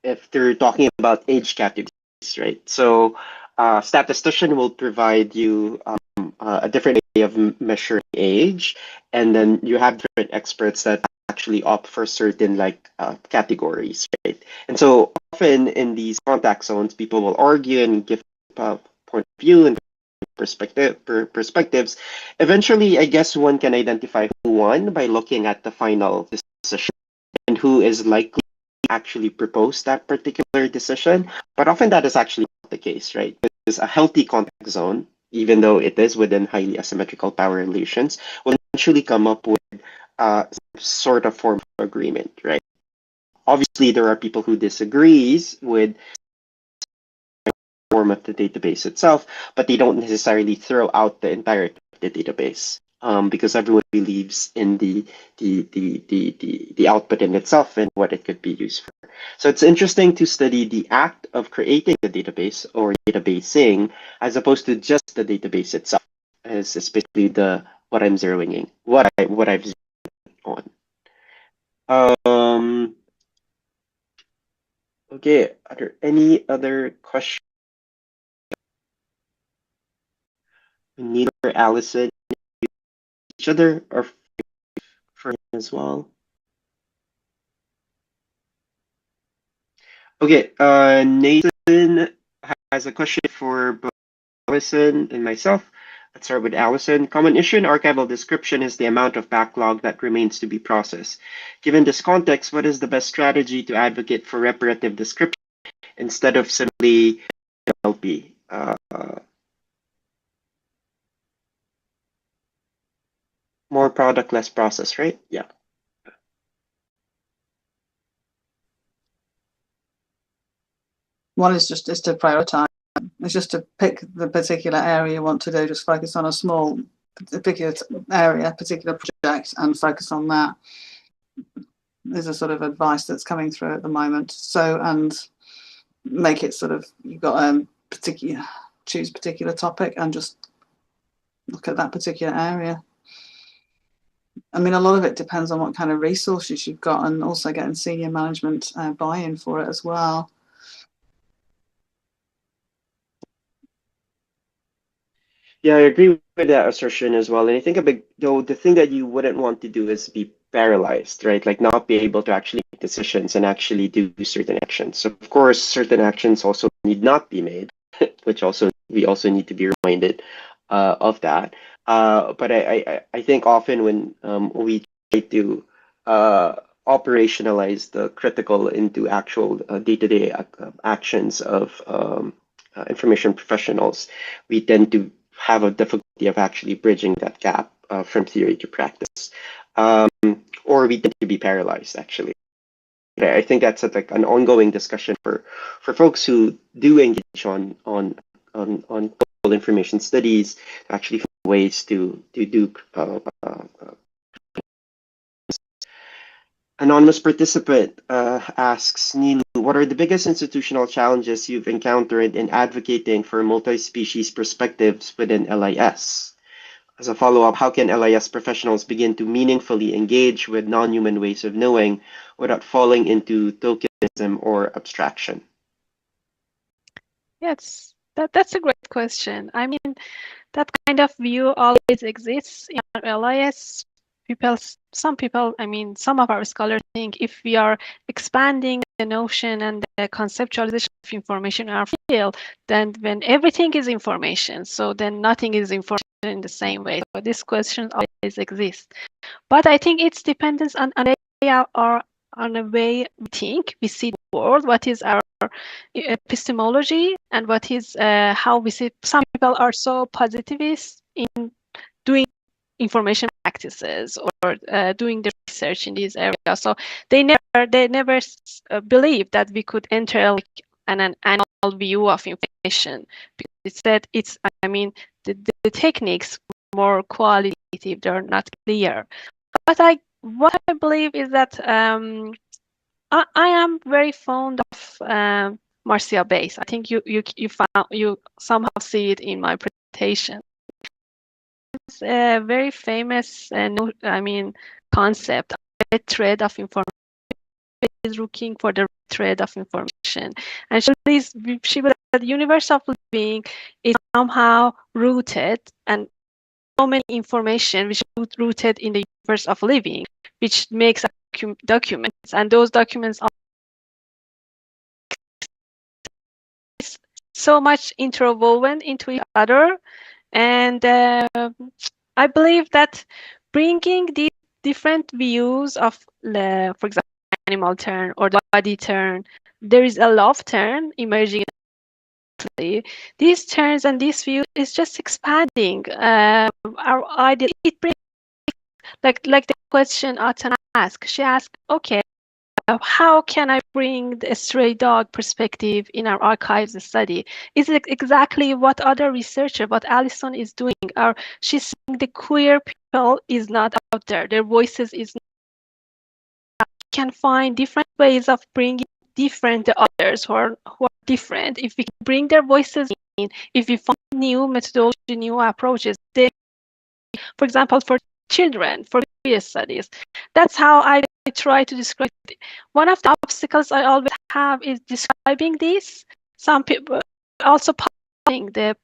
if they're talking about age categories, right? So, statistician will provide you a different way of measuring age, and then you have different experts that actually opt for certain like categories, right? And so often in these contact zones, people will argue and give point of view and perspectives. Eventually, I guess one can identify who won by looking at the final decision and who is likely to actually propose that particular decision. But often that is actually not the case, right? Because a healthy contact zone, even though it is within highly asymmetrical power relations, will eventually come up with some sort of form of agreement, right? Obviously, there are people who disagrees with form of the database itself, but they don't necessarily throw out the entirety of the database because everyone believes in the output in itself and what it could be used for. So it's interesting to study the act of creating the database or databasing as opposed to just the database itself, as especially the what I'm zeroing in, what I've zeroed on. Okay, are there any other questions? Neither Alison, each other, or for him as well. Okay, Nathan has a question for both Alison and myself. Let's start with Alison. Common issue in archival description is the amount of backlog that remains to be processed. Given this context, what is the best strategy to advocate for reparative description instead of simply LP? More product, less process, right? Yeah. One is just to prioritize. It's just to pick the particular area you want to do, just focus on a small, particular area, particular project, and focus on that. There's a sort of advice that's coming through at the moment. So, and make it sort of, you've got a particular, choose a particular topic and just look at that particular area. I mean, a lot of it depends on what kind of resources you've got and also getting senior management buy-in for it as well. Yeah, I agree with that assertion as well. And I think the thing that you wouldn't want to do is be paralyzed, right? Like not be able to actually make decisions and actually do certain actions. So of course, certain actions also need not be made, which also we also need to be reminded of that. But I think often when we try to operationalize the critical into actual day-to-day actions of information professionals, we tend to have a difficulty of actually bridging that gap from theory to practice, or we tend to be paralyzed. Actually, I think that's like an ongoing discussion for folks who do engage on global information studies to actually find ways to do. Anonymous participant asks, Nilu, what are the biggest institutional challenges you've encountered in advocating for multi-species perspectives within LIS? As a follow-up, how can LIS professionals begin to meaningfully engage with non-human ways of knowing without falling into tokenism or abstraction? Yes, that's a great question. I mean, that kind of view always exists in our LIS some people, I mean, some of our scholars think if we are expanding the notion and the conceptualization of information in our field, then when everything is information, so then nothing is information in the same way. So this question always exists. But I think it's dependent on a way we think, we see the world, what is our epistemology, and what is how we see. Some people are so positivist in doing information practices or doing the research in these areas. So they never believe that we could enter like an annual view of information. Instead, I mean, the techniques more qualitative, they're not clear. But what I believe is that I am very fond of Marcia Base. I think you somehow see it in my presentation. It's a very famous, concept. A thread of information is looking for the thread of information, and she believes that the universe of living is somehow rooted, and so many information which is rooted in the universe of living, which makes documents, and those documents are so much interwoven into each other. And I believe that bringing these different views of, for example, animal turn or the body turn, there is a love turn emerging. These turns and this view is just expanding our idea. It brings like the question Atan asked. She asked, okay, how can I bring the stray dog perspective in our archives study? Is it exactly what other researcher, what Alison is doing? Or she's saying the queer people is not out there, their voices is not. We can find different ways of bringing different others who are different. If we can bring their voices in, if we find new methodology, new approaches, they, for example, for children, for queer studies, that's how I try to describe it. One of the obstacles I always have is describing this. Some people also publishing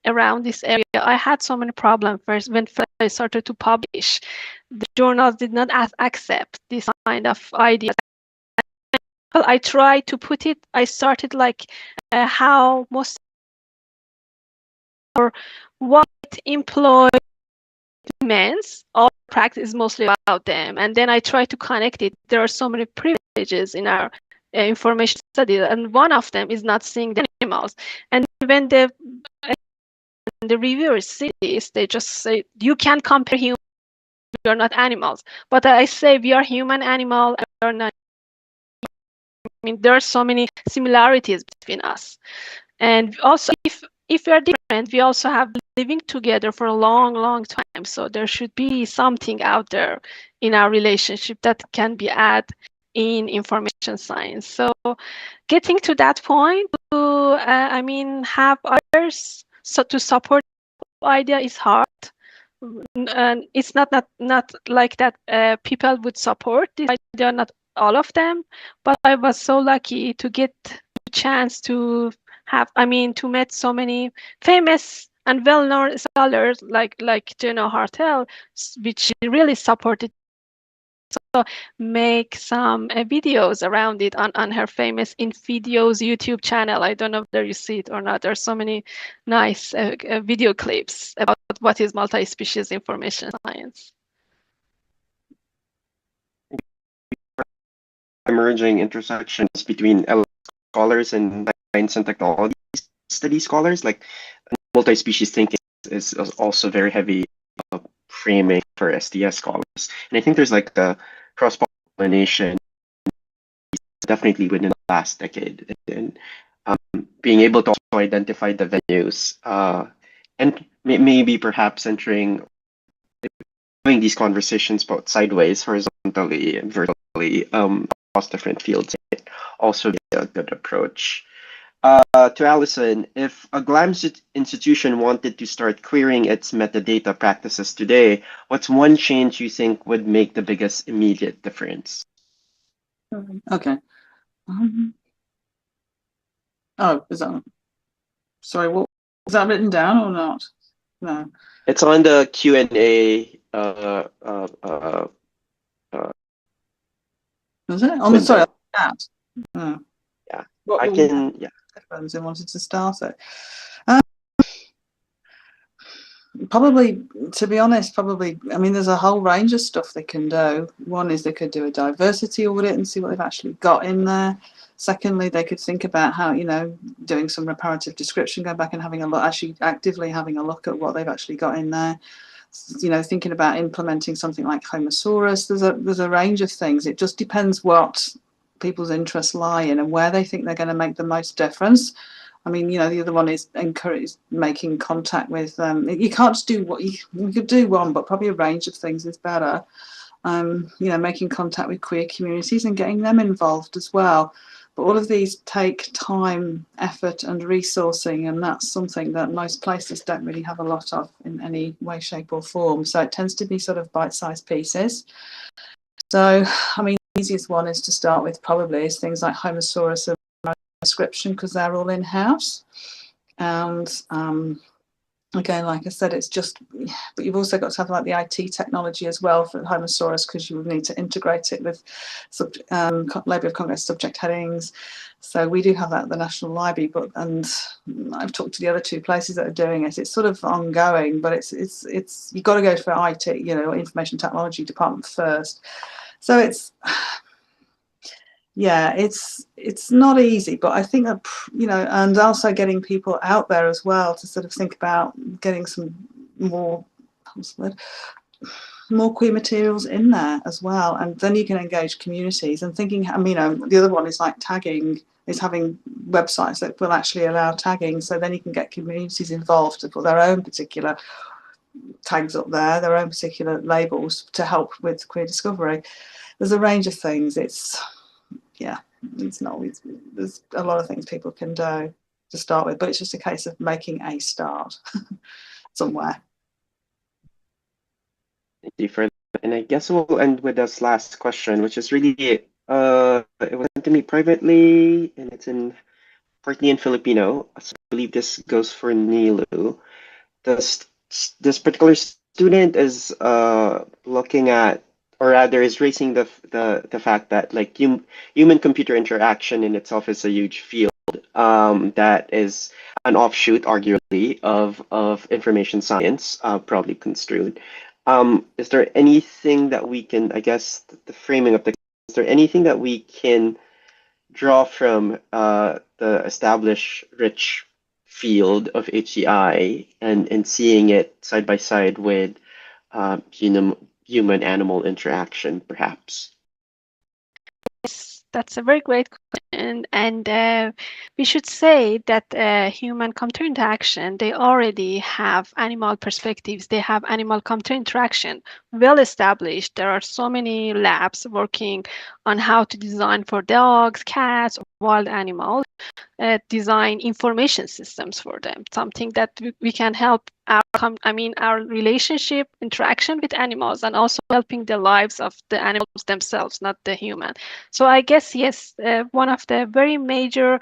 around this area. I had so many problems first when I started to publish. The journals did not accept this kind of idea. I tried to put it. I started like how most or white employed men's all practice is mostly about them, and then I try to connect it. There are so many privileges in our information study, and one of them is not seeing the animals. And when the reviewers see this, they just say you can't compare humans, we are not animals. But I say we are human, animal, and we are not. I mean, there are so many similarities between us, and also if we are different, we also have living together for a long time. So there should be something out there in our relationship that can be added in information science. So getting to that point to have others to support the idea is hard. And it's not like that people would support this idea, not all of them, but I was so lucky to get the chance to to meet so many famous and well-known scholars like Jenna Hartel, which really supported. So make some videos around it on her famous InVideos YouTube channel. I don't know whether you see it or not. There's so many nice video clips about what is multi-species information science. Emerging intersections between scholars and science and technology study scholars, like multi-species thinking is also very heavy framing for SDS scholars. And I think there's like the cross-pollination definitely within the last decade, and being able to also identify the venues and maybe perhaps having these conversations both sideways, horizontally and vertically across different fields, also be a good approach. To Alison, if a GLAM institution wanted to start querying its metadata practices today, what's one change you think would make the biggest immediate difference? Okay. Is that? Sorry, what was that written down or not? No. It's on the Q&A Was it? Oh, window. sorry, that. Oh. Yeah, What I can. Yeah. headphones and wanted to start it. Probably, to be honest, I mean, there's a whole range of stuff they can do. One is they could do a diversity audit and see what they've actually got in there. Secondly, they could think about how, doing some reparative description, going back and having a look, actually actively having a look at what they've actually got in there. Thinking about implementing something like Homosaurus. There's a range of things. It just depends what people's interests lie in and where they think they're going to make the most difference. I mean, the other one is making contact with. You can't just do what you could do one, but probably a range of things is better. Making contact with queer communities and getting them involved as well. But all of these take time, effort, and resourcing, and that's something that most places don't really have a lot of in any way, shape, or form. So it tends to be sort of bite-sized pieces. So, I mean, the easiest one is to start with probably is things like Homosaurus description, because they're all in-house. And again, like I said, it's just, but you've also got to have like the IT technology as well for Homosaurus, because you would need to integrate it with Library of Congress subject headings. So we do have that at the National Library, and I've talked to the other two places that are doing it. It's sort of ongoing, but it's you've got to go for IT, information technology department first. So it's not easy, but I think that, and also getting people out there as well to sort of think about getting some more queer materials in there as well. And then you can engage communities and thinking, the other one is like tagging, is having websites that will actually allow tagging. So then you can get communities involved to put their own particular tags up there, their own particular labels to help with queer discovery. There's a range of things. There's a lot of things people can do to start with, but it's just a case of making a start somewhere. Thank you for that. And I guess we'll end with this last question, which is really it was sent to me privately, and it's partly in Filipino. So I believe this goes for Nilu. This particular student is looking at, or rather is raising the fact that like human computer interaction in itself is a huge field that is an offshoot, arguably, of information science, probably construed. Is there anything that we can, I guess, the framing of is there anything that we can draw from the established rich field of HCI and seeing it side by side with human-animal interaction, perhaps? Yes, that's a very great question. And we should say that human-computer interaction, they already have animal perspectives. They have animal-computer interaction well established. There are so many labs working on how to design for dogs, cats, wild animals, design information systems for them, something that we can help our relationship interaction with animals, and also helping the lives of the animals themselves, not the human. So I guess, yes, one of the very major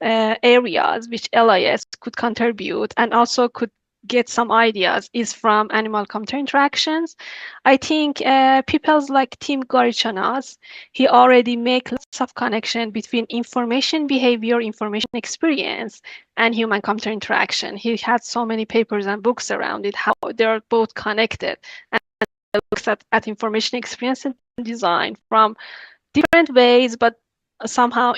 areas which LIS could contribute and also could get some ideas is from animal-computer interactions. I think people like Tim Gorichanas, he already make lots of connection between information behavior, information experience, and human-computer interaction. He had so many papers and books around it, how they're both connected, and looks at information experience and design from different ways, but somehow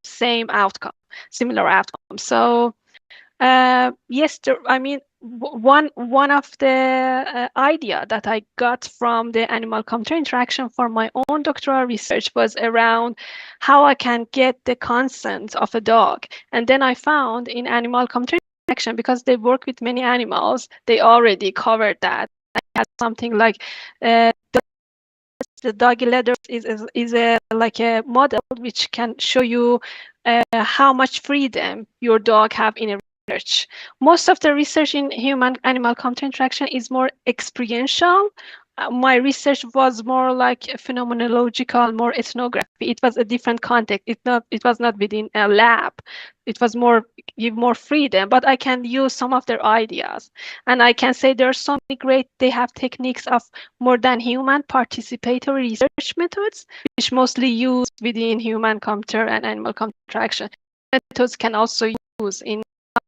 same outcome, similar outcome. So yes, one of the idea that I got from the animal-computer interaction for my own doctoral research was around how I can get the consent of a dog. And then I found in animal-computer interaction, because they work with many animals, they already covered that. I had something like the doggy letter is like a model which can show you how much freedom your dog have in a research. Most of the research in human-animal computer interaction is more experiential, my research was more like phenomenological, more ethnography. It was a different context. It was not within a lab. It was more give more freedom, but I can use some of their ideas. And I can say there are so many great, they have techniques of more than human participatory research methods, which mostly used within human computer and animal computer interaction. Methods can also use in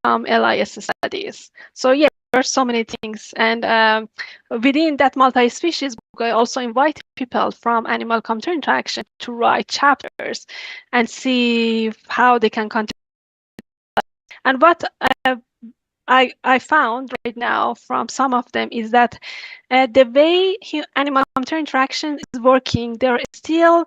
LIS studies. So yeah, there are so many things. And within that multi-species book, I also invite people from animal computer interaction to write chapters and see how they can contribute. And what I found right now from some of them is that the way animal computer interaction is working, there are still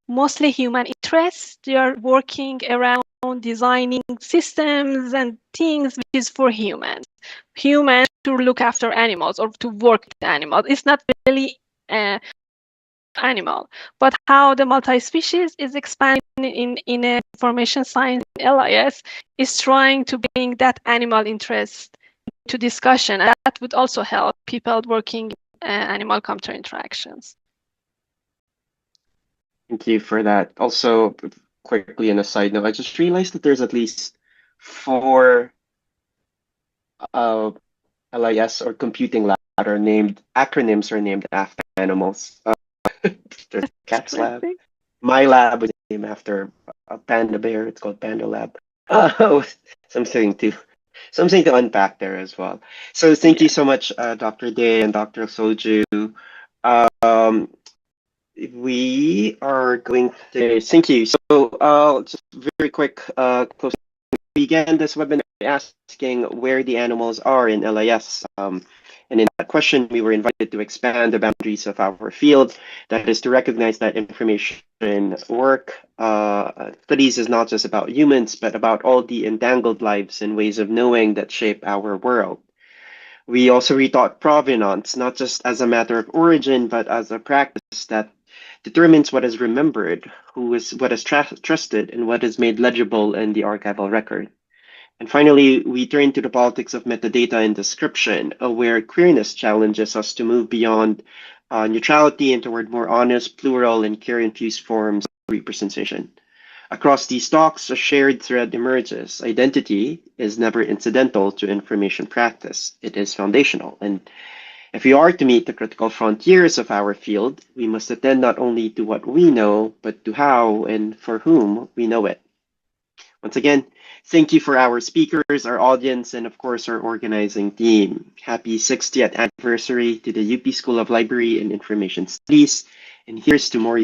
mostly human interests. They are working around designing systems and things which is for humans to look after animals or to work with animals. It's not really animal, but how the multi-species is expanding in information science in LIS is trying to bring that animal interest to discussion, and that would also help people working animal computer interactions. Thank you for that. Also, quickly on a side note, I just realized that there's at least 4 LIS or computing lab that are named, acronyms are named after animals. There's Cats Lab. My lab was named after a panda bear. It's called Panda Lab. Oh, something to unpack there as well. So thank you so much, Dr. Day and Dr. Solhjoo. We are going to thank you. So just very quick close. We began this webinar asking where the animals are in LIS. And in that question, we were invited to expand the boundaries of our field. That is to recognize that information work studies is not just about humans, but about all the entangled lives and ways of knowing that shape our world. We also rethought provenance, not just as a matter of origin, but as a practice that determines what is remembered, what is trusted, and what is made legible in the archival record. And finally, we turn to the politics of metadata and description, where queerness challenges us to move beyond neutrality and toward more honest, plural, and care-infused forms of representation. Across these talks, a shared thread emerges. Identity is never incidental to information practice. It is foundational. And if we are to meet the critical frontiers of our field, we must attend not only to what we know, but to how and for whom we know it. Once again, thank you for our speakers, our audience, and of course, our organizing team. Happy 60th anniversary to the UP School of Library and Information Studies. And here's to more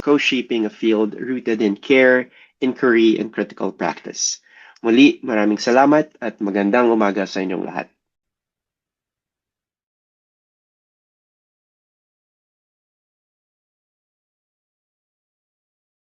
co-shaping a field rooted in care, inquiry, and critical practice. Muli, maraming salamat at magandang umaga sa inyong lahat.